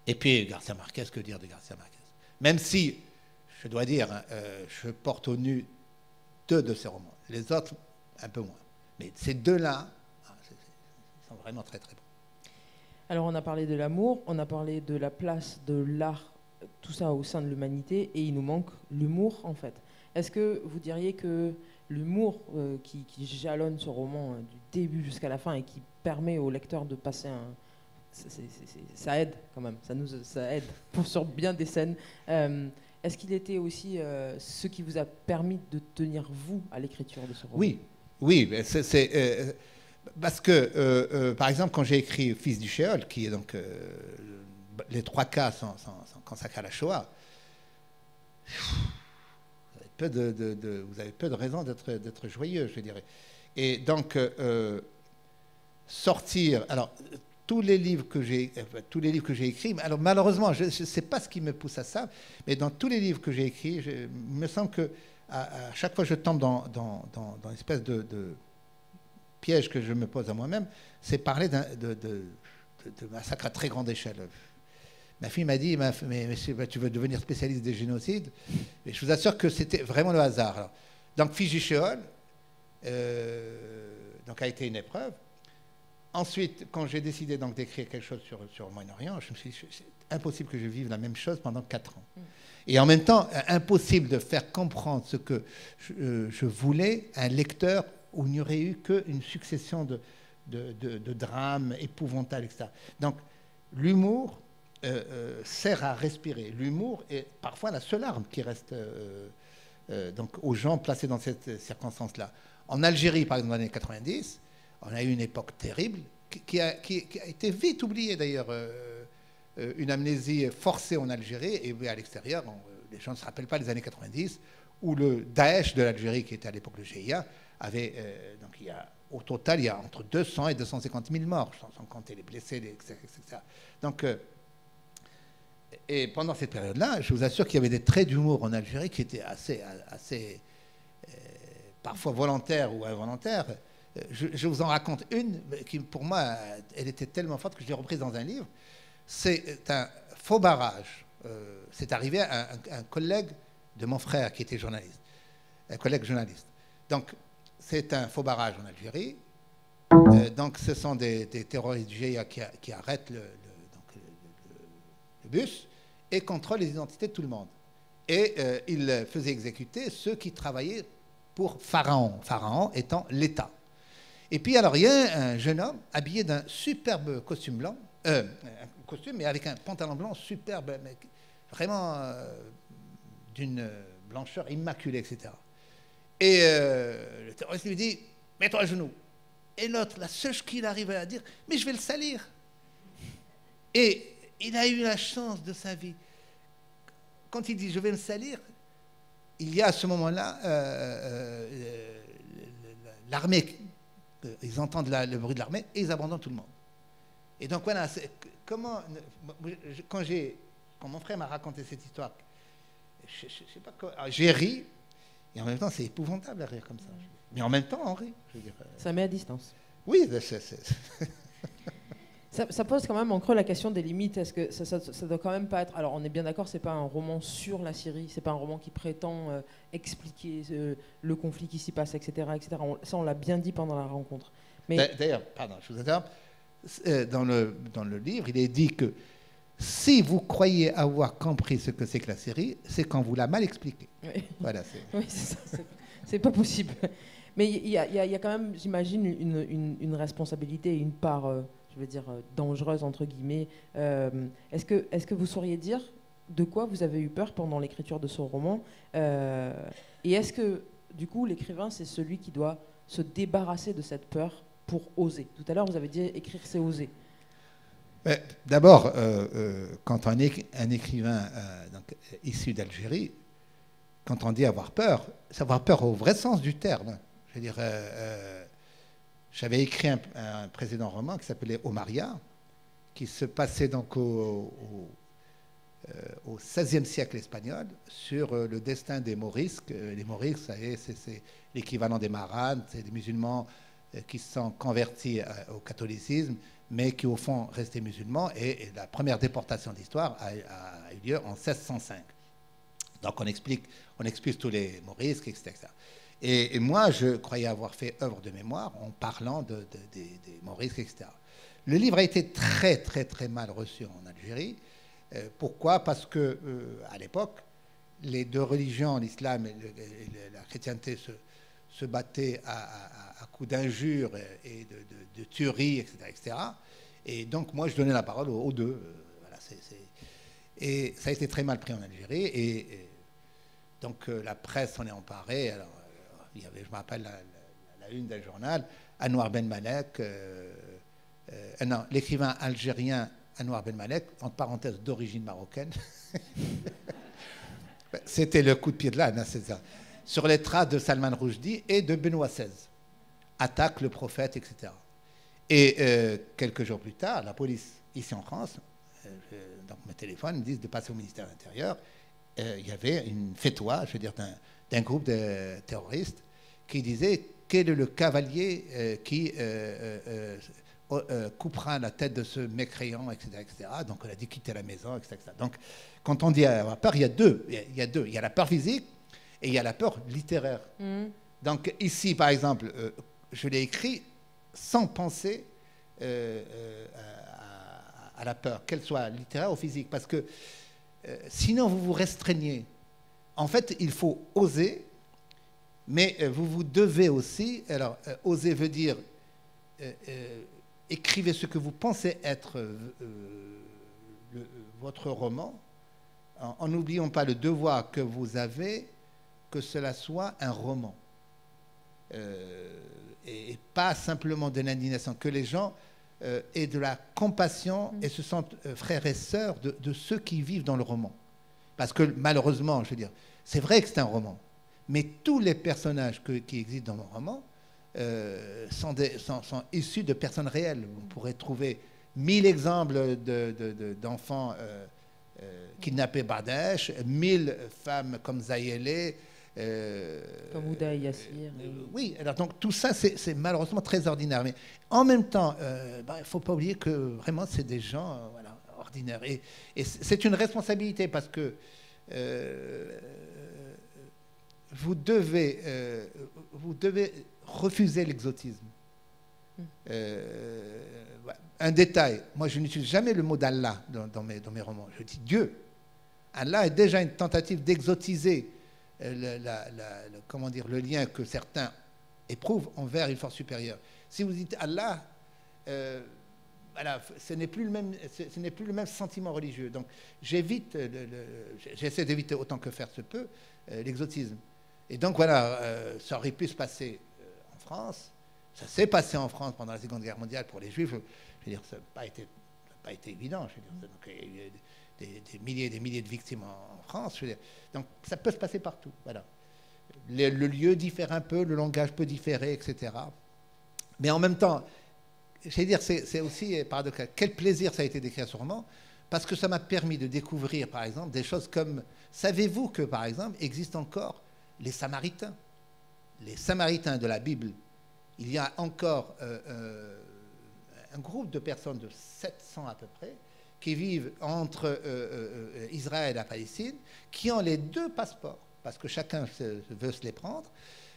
Et puis, Garcia Marquez, que dire de Garcia Marquez? Même si, je dois dire, je porte au nu 2 de ses romans. Les autres, un peu moins. Mais ces 2-là, ils sont vraiment très, très bons. Alors, on a parlé de l'amour, on a parlé de la place de l'art, tout ça au sein de l'humanité, et il nous manque l'humour, en fait. Est-ce que vous diriez que l'humour qui jalonne ce roman du début jusqu'à la fin et qui permet au lecteur de passer un... ça aide quand même, ça aide sur bien des scènes. Est-ce qu'il était aussi ce qui vous a permis de tenir vous à l'écriture de ce roman? Oui, parce que, par exemple, quand j'ai écrit Fils du Shéol, qui est donc... les 3 cas sont consacrés à la Shoah, vous avez peu de raisons d'être joyeux, je dirais. Et donc, sortir... Alors, tous les livres que j'ai écrits... Alors, malheureusement, je ne sais pas ce qui me pousse à ça, mais dans tous les livres que j'ai écrits, il me semble que à chaque fois je tombe dans une espèce de piège que je me pose à moi-même, c'est parler de massacre à très grande échelle. Ma fille m'a dit, mais tu veux devenir spécialiste des génocides? Et je vous assure que c'était vraiment le hasard. Alors, donc, Fils du Shéol a été une épreuve. Ensuite, quand j'ai décidé d'écrire quelque chose sur le Moyen-Orient, je me suis dit, c'est impossible que je vive la même chose pendant 4 ans. Et en même temps, impossible de faire comprendre ce que je voulais à un lecteur où il n'y aurait eu qu'une succession de drames épouvantables, etc. Donc, l'humour sert à respirer. L'humour est parfois la seule arme qui reste donc aux gens placés dans cette circonstance-là. En Algérie, par exemple, dans les années 90, on a eu une époque terrible qui a été vite oubliée, d'ailleurs. Une amnésie forcée en Algérie, et à l'extérieur, les gens ne se rappellent pas des années 90, où le Daesh de l'Algérie, qui était à l'époque le GIA, avait... donc au total, il y a entre 200 et 250 000 morts, sans compter les blessés, etc. Donc... Et pendant cette période-là, je vous assure qu'il y avait des traits d'humour en Algérie qui étaient assez parfois volontaires ou involontaires. Je vous en raconte une qui, pour moi, elle était tellement forte que je l'ai reprise dans un livre. C'est un faux barrage. C'est arrivé à un collègue de mon frère qui était journaliste, un collègue journaliste. Donc, c'est un faux barrage en Algérie. Donc, ce sont des terroristes du GIA qui arrêtent le bus et contrôlent les identités de tout le monde. Et ils faisaient exécuter ceux qui travaillaient pour Pharaon, Pharaon étant l'État. Et puis, alors, il y a un jeune homme habillé d'un superbe costume blanc, un costume, mais avec un pantalon blanc superbe, mais vraiment d'une blancheur immaculée, etc. Et le terroriste lui dit, mets-toi à genoux. Et l'autre, la seule chose qu'il arrive à dire, mais je vais le salir. Et il a eu la chance de sa vie. Quand il dit, je vais me salir, il y a à ce moment-là l'armée. Ils entendent le bruit de l'armée et ils abandonnent tout le monde. Et donc voilà, comment, quand mon frère m'a raconté cette histoire, je sais pas quoi, j'ai ri, et en même temps c'est épouvantable à rire comme ça. Mais en même temps on rit. Je veux dire, Ça met à distance. Oui, ça pose quand même en creux la question des limites. Est-ce que ça doit quand même pas être... Alors on est bien d'accord, c'est pas un roman sur la Syrie, c'est pas un roman qui prétend expliquer le conflit qui s'y passe, etc. etc. Ça on l'a bien dit pendant la rencontre. Mais... D'ailleurs, pardon, je vous interromps, dans le livre, il est dit que si vous croyez avoir compris ce que c'est que la Syrie, c'est quand vous l'a mal expliqué. Oui. Voilà, oui, c'est ça, c'est pas possible. Mais il y a quand même, j'imagine, une responsabilité et une part... je veux dire, dangereuse, entre guillemets. Est-ce que vous sauriez dire de quoi vous avez eu peur pendant l'écriture de ce roman et est-ce que, du coup, l'écrivain, c'est celui qui doit se débarrasser de cette peur pour oser? Tout à l'heure, vous avez dit écrire, c'est oser. D'abord, quand un écrivain donc, issu d'Algérie, quand on dit avoir peur, c'est avoir peur au vrai sens du terme. Je veux dire... j'avais écrit un précédent roman qui s'appelait Omaria, qui se passait donc au XVIe siècle espagnol, sur le destin des Morisques. Les Morisques, c'est l'équivalent des Maranes, c'est des musulmans qui se sont convertis au catholicisme, mais qui au fond restaient musulmans. Et la première déportation d'histoire a eu lieu en 1605. Donc on expulse tous les Morisques, etc. Et moi, je croyais avoir fait œuvre de mémoire en parlant des Morisques, etc. Le livre a été très, très, très mal reçu en Algérie. Pourquoi? Parce que à l'époque, les deux religions, l'islam et la chrétienté, se battaient à coups d'injures et de tueries, etc., etc. Et donc, moi, je donnais la parole aux deux. Voilà, et ça a été très mal pris en Algérie. Et donc, la presse s'en est emparée. Alors, il y avait, je me rappelle, la une d'un journal, Anouar Ben Malek, non, l'écrivain algérien Anouar Ben Malek, entre parenthèses d'origine marocaine. C'était le coup de pied de l'âne, hein, c'est ça. Sur les traces de Salman Rushdie et de Benoît XVI. Attaque le prophète, etc. Et quelques jours plus tard, la police, ici en France, donc mes téléphones me disent de passer au ministère de l'Intérieur. Il y avait une fétoire, je veux dire, d'un groupe de terroristes qui disait quel est le cavalier qui coupera la tête de ce mécréant, etc., etc. Donc on a dit quitter la maison, etc., etc. Donc quand on dit avoir peur, il y a deux. Il y a la peur physique et il y a la peur littéraire. Mmh. Donc ici, par exemple, je l'ai écrit sans penser à la peur, qu'elle soit littéraire ou physique, parce que sinon vous vous restreignez. En fait, il faut oser, mais vous devez aussi... Alors, oser veut dire écrivez ce que vous pensez être votre roman, en n'oubliant pas le devoir que vous avez que cela soit un roman. Et pas simplement de l'indignation, que les gens aient de la compassion et se sentent frères et sœurs de ceux qui vivent dans le roman. Parce que malheureusement, je veux dire, c'est vrai que c'est un roman, mais tous les personnages qui existent dans mon roman sont issus de personnes réelles. On pourrait trouver 1000 exemples d'enfants kidnappés Bardèche, 1000 femmes comme Zayele, Comme Ouda et Yassir. Oui, alors donc tout ça, c'est malheureusement très ordinaire. Mais en même temps, il ne faut pas oublier que vraiment, c'est des gens voilà, ordinaires. Et c'est une responsabilité parce que vous devez refuser l'exotisme. Un détail, moi je n'utilise jamais le mot d'Allah dans mes romans. Je dis Dieu. Allah est déjà une tentative d'exotiser comment dire, le lien que certains éprouvent envers une force supérieure. Si vous dites Allah, voilà, ce n'est plus le même sentiment religieux. Donc j'essaie d'éviter autant que faire se peut l'exotisme. Et donc voilà, ça aurait pu se passer en France. Ça s'est passé en France pendant la Seconde Guerre mondiale pour les Juifs. Je veux dire, ça n'a pas été évident. Je veux dire, donc, il y a eu des milliers et des milliers de victimes en France. Je veux dire. Donc ça peut se passer partout. Voilà. Le lieu diffère un peu, le langage peut différer, etc. Mais en même temps, je vais dire, c'est aussi paradoxal. Quel plaisir ça a été d'écrire ce roman, parce que ça m'a permis de découvrir, par exemple, des choses comme... Savez-vous que, par exemple, existent encore les Samaritains? Les Samaritains de la Bible. Il y a encore un groupe de personnes de 700 à peu près qui vivent entre Israël et la Palestine, qui ont les deux passeports, parce que chacun veut se les prendre.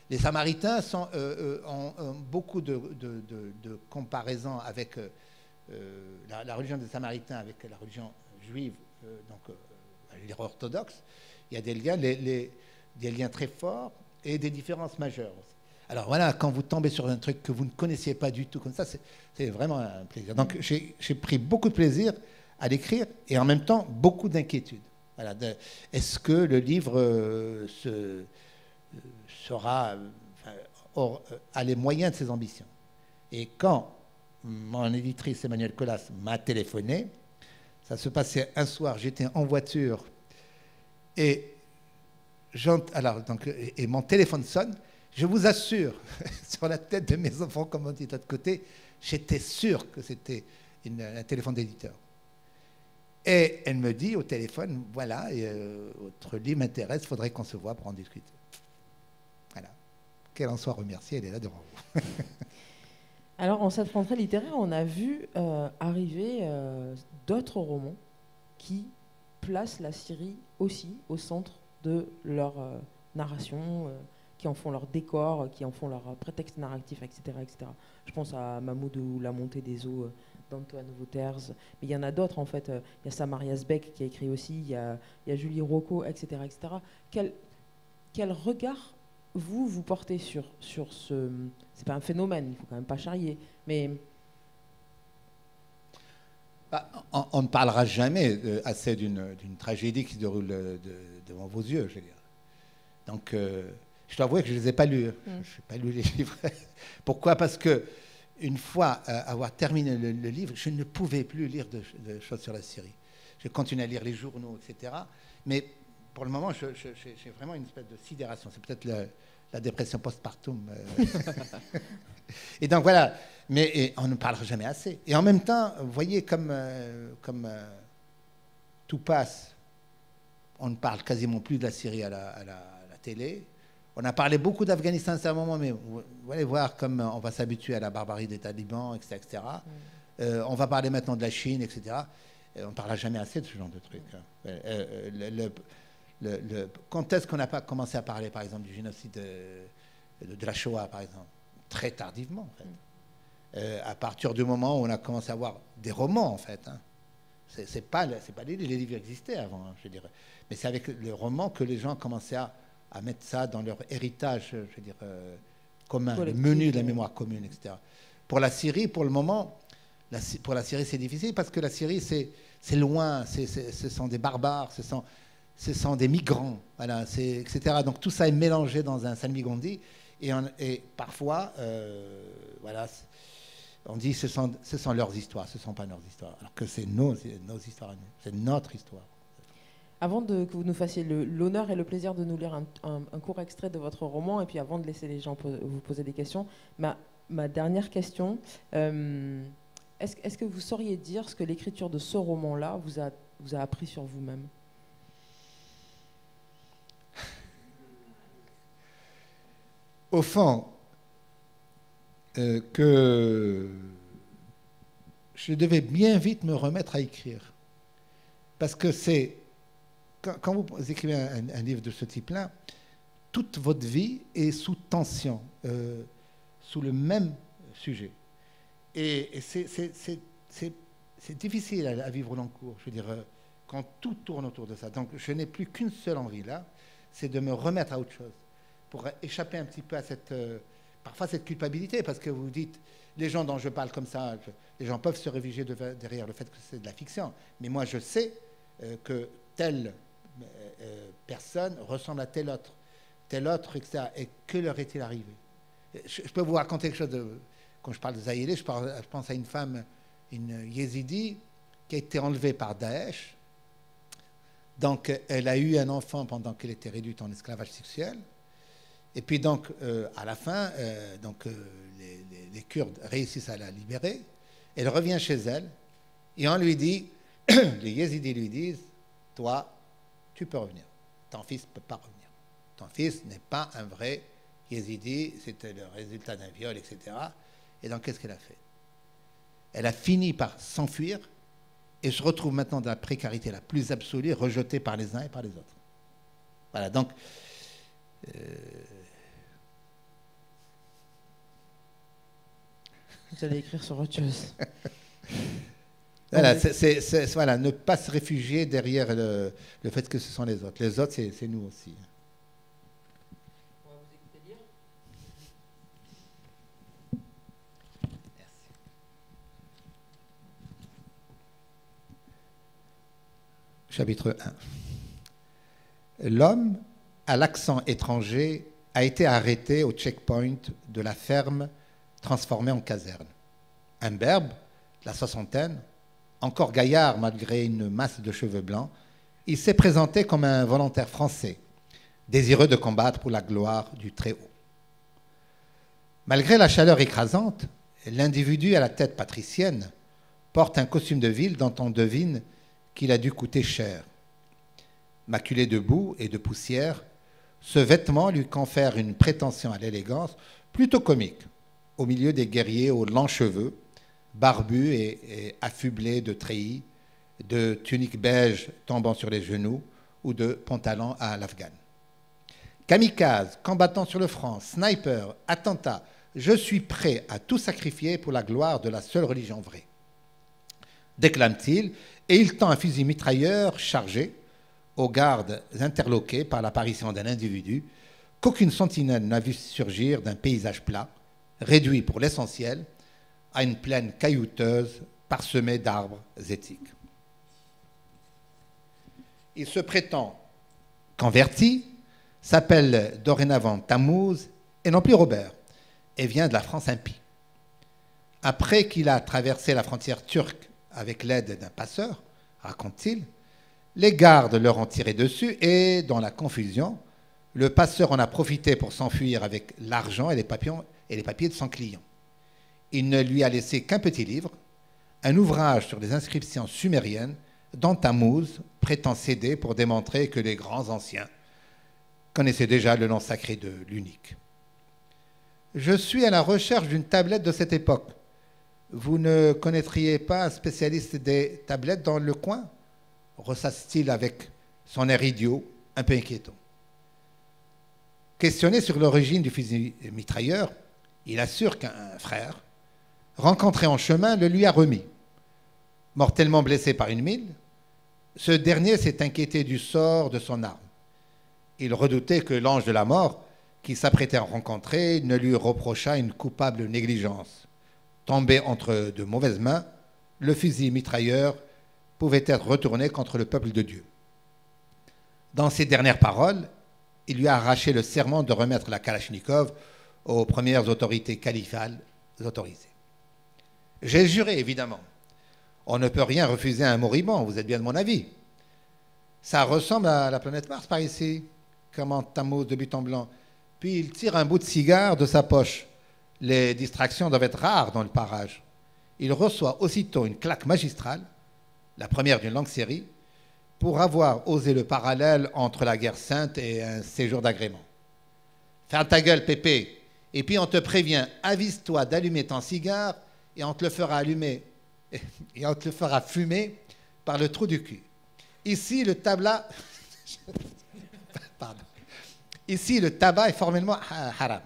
Les Samaritains ont beaucoup de comparaisons avec la religion des Samaritains, avec la religion juive, donc orthodoxe. Il y a des liens, des liens très forts et des différences majeures aussi. Alors voilà, quand vous tombez sur un truc que vous ne connaissiez pas du tout comme ça, c'est vraiment un plaisir. Donc j'ai pris beaucoup de plaisir à l'écrire et en même temps beaucoup d'inquiétude. Voilà, est-ce que le livre a les moyens de ses ambitions? Et quand mon éditrice Emmanuelle Colas m'a téléphoné, ça se passait un soir, j'étais en voiture et mon téléphone sonne. Je vous assure, sur la tête de mes enfants, comme on dit de l'autre côté, j'étais sûr que c'était un téléphone d'éditeur. Et elle me dit au téléphone, voilà, votre livre m'intéresse, il faudrait qu'on se voit pour en discuter. Voilà. Qu'elle en soit remerciée, elle est là devant vous. Alors, en cette rentrée littéraire, on a vu arriver d'autres romans qui placent la Syrie aussi au centre de leur narration, qui en font leur décor, qui en font leur prétexte narratif, etc., etc. Je pense à Mahmoud ou La montée des eaux d'Antoine Wauters. Mais il y en a d'autres, en fait. Il y a Samaria Sbeck qui a écrit aussi, il y a Julie Rocco, etc., etc. Quel regard vous portez sur ce... C'est pas un phénomène, il faut quand même pas charrier, mais... On ne parlera jamais assez d'une tragédie qui se déroule devant vos yeux, je veux dire. Donc... je dois avouer que je ne les ai pas lus. Je n'ai pas lu les livres. Pourquoi? Parce que une fois avoir terminé le livre, je ne pouvais plus lire de choses sur la Syrie. Je continue à lire les journaux, etc. Mais pour le moment, j'ai vraiment une espèce de sidération. C'est peut-être la dépression postpartum. Et donc voilà. Mais on ne parlera jamais assez. Et en même temps, vous voyez, comme tout passe, on ne parle quasiment plus de la Syrie à la télé. On a parlé beaucoup d'Afghanistan à un moment, mais vous allez voir comme on va s'habituer à la barbarie des talibans, etc. etc. On va parler maintenant de la Chine, etc. On ne parlera jamais assez de ce genre de trucs. Quand est-ce qu'on n'a pas commencé à parler, par exemple, du génocide de la Shoah, par exemple? Très tardivement, en fait. À partir du moment où on a commencé à avoir des romans, en fait. Hein. C'est pas les livres existaient avant, hein, je dirais. Mais c'est avec le roman que les gens commençaient à mettre ça dans leur héritage, je veux dire, commun, le menu de la mémoire commune, etc. Pour la Syrie, pour le moment, pour la Syrie, c'est difficile parce que la Syrie, c'est loin, ce sont des barbares, ce sont des migrants, voilà, etc. Donc tout ça est mélangé dans un salmigondi et parfois, voilà, on dit ce sont leurs histoires, ce ne sont pas leurs histoires, alors que c'est nos histoires à nous, c'est notre histoire. Avant que vous nous fassiez l'honneur et le plaisir de nous lire un court extrait de votre roman, et puis avant de laisser les gens vous poser des questions, ma dernière question, est-ce que vous sauriez dire ce que l'écriture de ce roman-là vous a appris sur vous-même? au fond, que je devais bien vite me remettre à écrire. Parce que c'est... Quand vous écrivez un livre de ce type-là, toute votre vie est sous tension, sous le même sujet. Et c'est difficile à vivre au long cours, je veux dire, quand tout tourne autour de ça. Donc je n'ai plus qu'une seule envie là, c'est de me remettre à autre chose, pour échapper un petit peu à parfois cette culpabilité, parce que vous dites, les gens dont je parle comme ça, les gens peuvent se réfugier derrière le fait que c'est de la fiction, mais moi je sais que telle personne ressemble à tel autre, etc. Et que leur est-il arrivé? Je peux vous raconter quelque chose quand je parle de Zahiri, je pense à une femme, une yézidi, qui a été enlevée par Daesh. Donc, elle a eu un enfant pendant qu'elle était réduite en esclavage sexuel. Et puis, donc, à la fin, les Kurdes réussissent à la libérer. Elle revient chez elle et on lui dit, les yézidis lui disent, toi, tu peux revenir. Ton fils ne peut pas revenir. Ton fils n'est pas un vrai yézidi, c'était le résultat d'un viol, etc. Et donc, qu'est-ce qu'elle a fait? Elle a fini par s'enfuir et se retrouve maintenant dans la précarité la plus absolue, rejetée par les uns et par les autres. Voilà, donc... Vous allez écrire sur autre chose. Voilà, voilà, ne pas se réfugier derrière le fait que ce sont les autres. Les autres, c'est nous aussi. On va vous écouter lire. Merci. Chapitre 1. L'homme à l'accent étranger a été arrêté au checkpoint de la ferme transformée en caserne. Un berbe, la soixantaine, encore gaillard malgré une masse de cheveux blancs, il s'est présenté comme un volontaire français, désireux de combattre pour la gloire du Très-Haut. Malgré la chaleur écrasante, l'individu à la tête patricienne porte un costume de ville dont on devine qu'il a dû coûter cher. Maculé de boue et de poussière, ce vêtement lui confère une prétention à l'élégance plutôt comique, au milieu des guerriers aux longs cheveux, barbus et affublés de treillis, de tuniques beige tombant sur les genoux ou de pantalons à l'afghane. Kamikaze, combattant sur le front, sniper, attentat, je suis prêt à tout sacrifier pour la gloire de la seule religion vraie. Déclame-t-il, et il tend un fusil mitrailleur chargé aux gardes interloqués par l'apparition d'un individu qu'aucune sentinelle n'a vu surgir d'un paysage plat, réduit pour l'essentiel à une plaine caillouteuse parsemée d'arbres éthiques. Il se prétend converti, s'appelle dorénavant Tammuz et non plus Robert, et vient de la France impie. Après qu'il a traversé la frontière turque avec l'aide d'un passeur, raconte-t-il, les gardes leur ont tiré dessus et, dans la confusion, le passeur en a profité pour s'enfuir avec l'argent et les papiers de son client. Il ne lui a laissé qu'un petit livre, un ouvrage sur des inscriptions sumériennes dont Tammuz prétend céder pour démontrer que les grands anciens connaissaient déjà le nom sacré de l'unique. Je suis à la recherche d'une tablette de cette époque. Vous ne connaîtriez pas un spécialiste des tablettes dans le coin? Ressasse-t-il avec son air idiot, un peu inquiétant. Questionné sur l'origine du fusil mitrailleur, il assure qu'un frère, rencontré en chemin, le lui a remis. Mortellement blessé par une mine, ce dernier s'est inquiété du sort de son arme. Il redoutait que l'ange de la mort, qui s'apprêtait à rencontrer, ne lui reprochât une coupable négligence. Tombé entre de mauvaises mains, le fusil mitrailleur pouvait être retourné contre le peuple de Dieu. Dans ses dernières paroles, il lui a arraché le serment de remettre la Kalachnikov aux premières autorités califales autorisées. J'ai juré, évidemment. On ne peut rien refuser à un moribond, vous êtes bien de mon avis. Ça ressemble à la planète Mars par ici, commente Tammuz de but en blanc. Puis il tire un bout de cigare de sa poche. Les distractions doivent être rares dans le parage. Il reçoit aussitôt une claque magistrale, la première d'une longue série, pour avoir osé le parallèle entre la guerre sainte et un séjour d'agrément. Ferme ta gueule, Pépé. Et puis on te prévient, avise-toi d'allumer ton cigare et on te le fera allumer et on te le fera fumer par le trou du cul. Ici, le tabac, pardon. Ici, le tabac est formellement haram.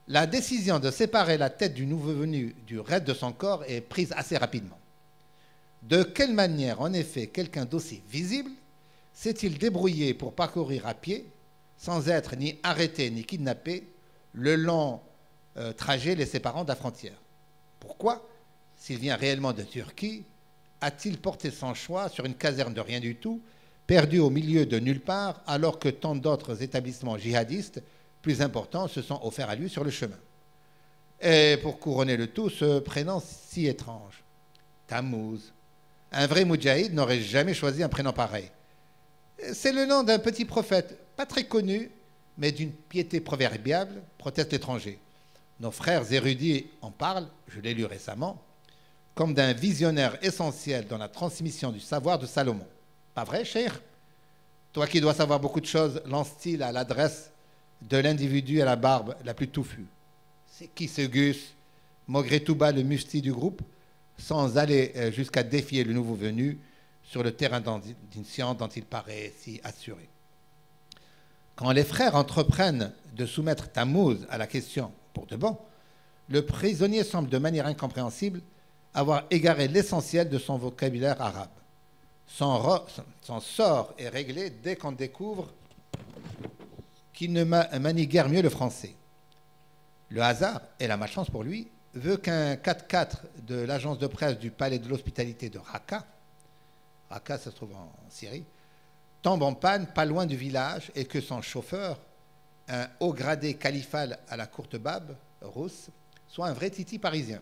La décision de séparer la tête du nouveau venu du reste de son corps est prise assez rapidement. De quelle manière, en effet, quelqu'un d'aussi visible s'est-il débrouillé pour parcourir à pied, sans être ni arrêté ni kidnappé, le long trajet les séparant de la frontière? Pourquoi, s'il vient réellement de Turquie, a-t-il porté son choix sur une caserne de rien du tout, perdue au milieu de nulle part, alors que tant d'autres établissements djihadistes plus importants se sont offerts à lui sur le chemin? Et pour couronner le tout, ce prénom si étrange, Tammuz. Un vrai moudjahid n'aurait jamais choisi un prénom pareil. C'est le nom d'un petit prophète, pas très connu, mais d'une piété proverbiale, proteste l'étranger. Nos frères érudits en parlent, je l'ai lu récemment, comme d'un visionnaire essentiel dans la transmission du savoir de Salomon. Pas vrai, cher? Toi qui dois savoir beaucoup de choses, lance-t-il à l'adresse de l'individu à la barbe la plus touffue. C'est qui ce Gus? Maugrait tout bas le mufti du groupe, sans aller jusqu'à défier le nouveau venu sur le terrain d'une science dont il paraît si assuré. Quand les frères entreprennent de soumettre Tammuz à la question pour de bon, le prisonnier semble de manière incompréhensible avoir égaré l'essentiel de son vocabulaire arabe. Son sort est réglé dès qu'on découvre qu'il ne manie guère mieux le français. Le hasard, et la malchance pour lui, veut qu'un 4x4 de l'agence de presse du palais de l'hospitalité de Raqqa, Raqqa ça se trouve en Syrie, tombe en panne pas loin du village et que son chauffeur, un haut gradé califal à la courte barbe rousse, soit un vrai titi parisien.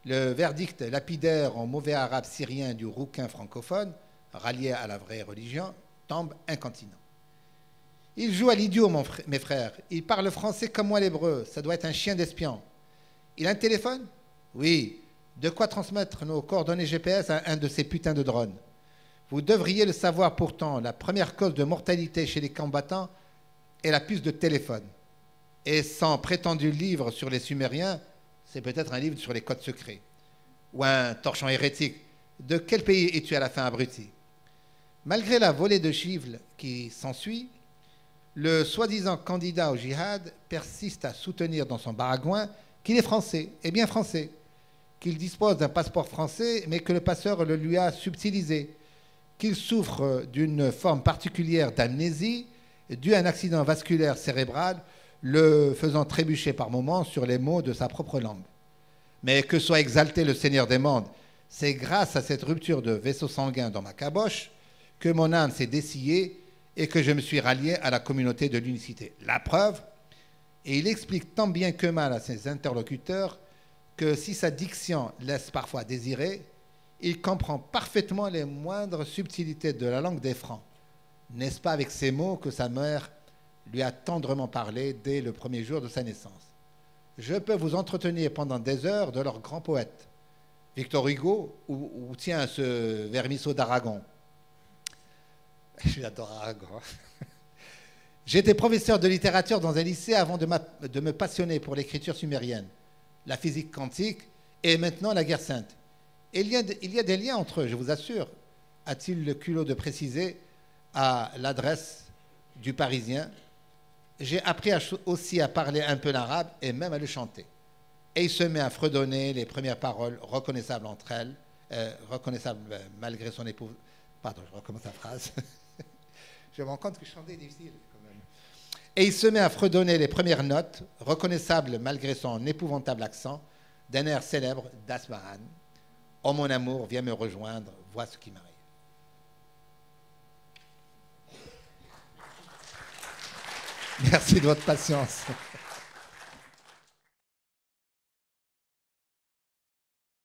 Le verdict lapidaire en mauvais arabe syrien du rouquin francophone, rallié à la vraie religion, tombe incontinent. Il joue à l'idiot, mes frères. Il parle français comme moi l'hébreu. Ça doit être un chien d'espion. Il a un téléphone? Oui. De quoi transmettre nos coordonnées GPS à un de ces putains de drones? Vous devriez le savoir pourtant. La première cause de mortalité chez les combattants est la puce de téléphone. Et son prétendu livre sur les Sumériens, c'est peut-être un livre sur les codes secrets. Ou un torchon hérétique. De quel pays es-tu à la fin, abruti? Malgré la volée de gifles qui s'ensuit, le soi-disant candidat au djihad persiste à soutenir dans son baragouin qu'il est français, et bien français, qu'il dispose d'un passeport français, mais que le passeur le lui a subtilisé, qu'il souffre d'une forme particulière d'amnésie due à un accident vasculaire cérébral, le faisant trébucher par moments sur les mots de sa propre langue. Mais que soit exalté le Seigneur des mondes, c'est grâce à cette rupture de vaisseau sanguin dans ma caboche que mon âme s'est dessillée et que je me suis rallié à la communauté de l'unicité. La preuve, et il explique tant bien que mal à ses interlocuteurs que si sa diction laisse parfois désirer, il comprend parfaitement les moindres subtilités de la langue des Francs. N'est-ce pas avec ces mots que sa mère lui a tendrement parlé dès le premier jour de sa naissance? Je peux vous entretenir pendant des heures de leurs grands poètes. Victor Hugo ou tiens, ce Vermisseau d'Aragon. J'adore Aragon. J'étais professeur de littérature dans un lycée avant de me passionner pour l'écriture sumérienne, la physique quantique et maintenant la guerre sainte. Et il y a des liens entre eux, je vous assure, a-t-il le culot de préciser à l'adresse du Parisien. J'ai appris aussi à parler un peu l'arabe et même à le chanter. Et il se met à fredonner les premières paroles reconnaissables entre elles, reconnaissables malgré son épouse. Pardon, je recommence la phrase. Je me rends compte que chanter est difficile quand même. Et il se met à fredonner les premières notes, reconnaissables malgré son épouvantable accent, d'un air célèbre d'Asbahan. « Oh mon amour, viens me rejoindre, vois ce qui m'arrive. » Merci de votre patience.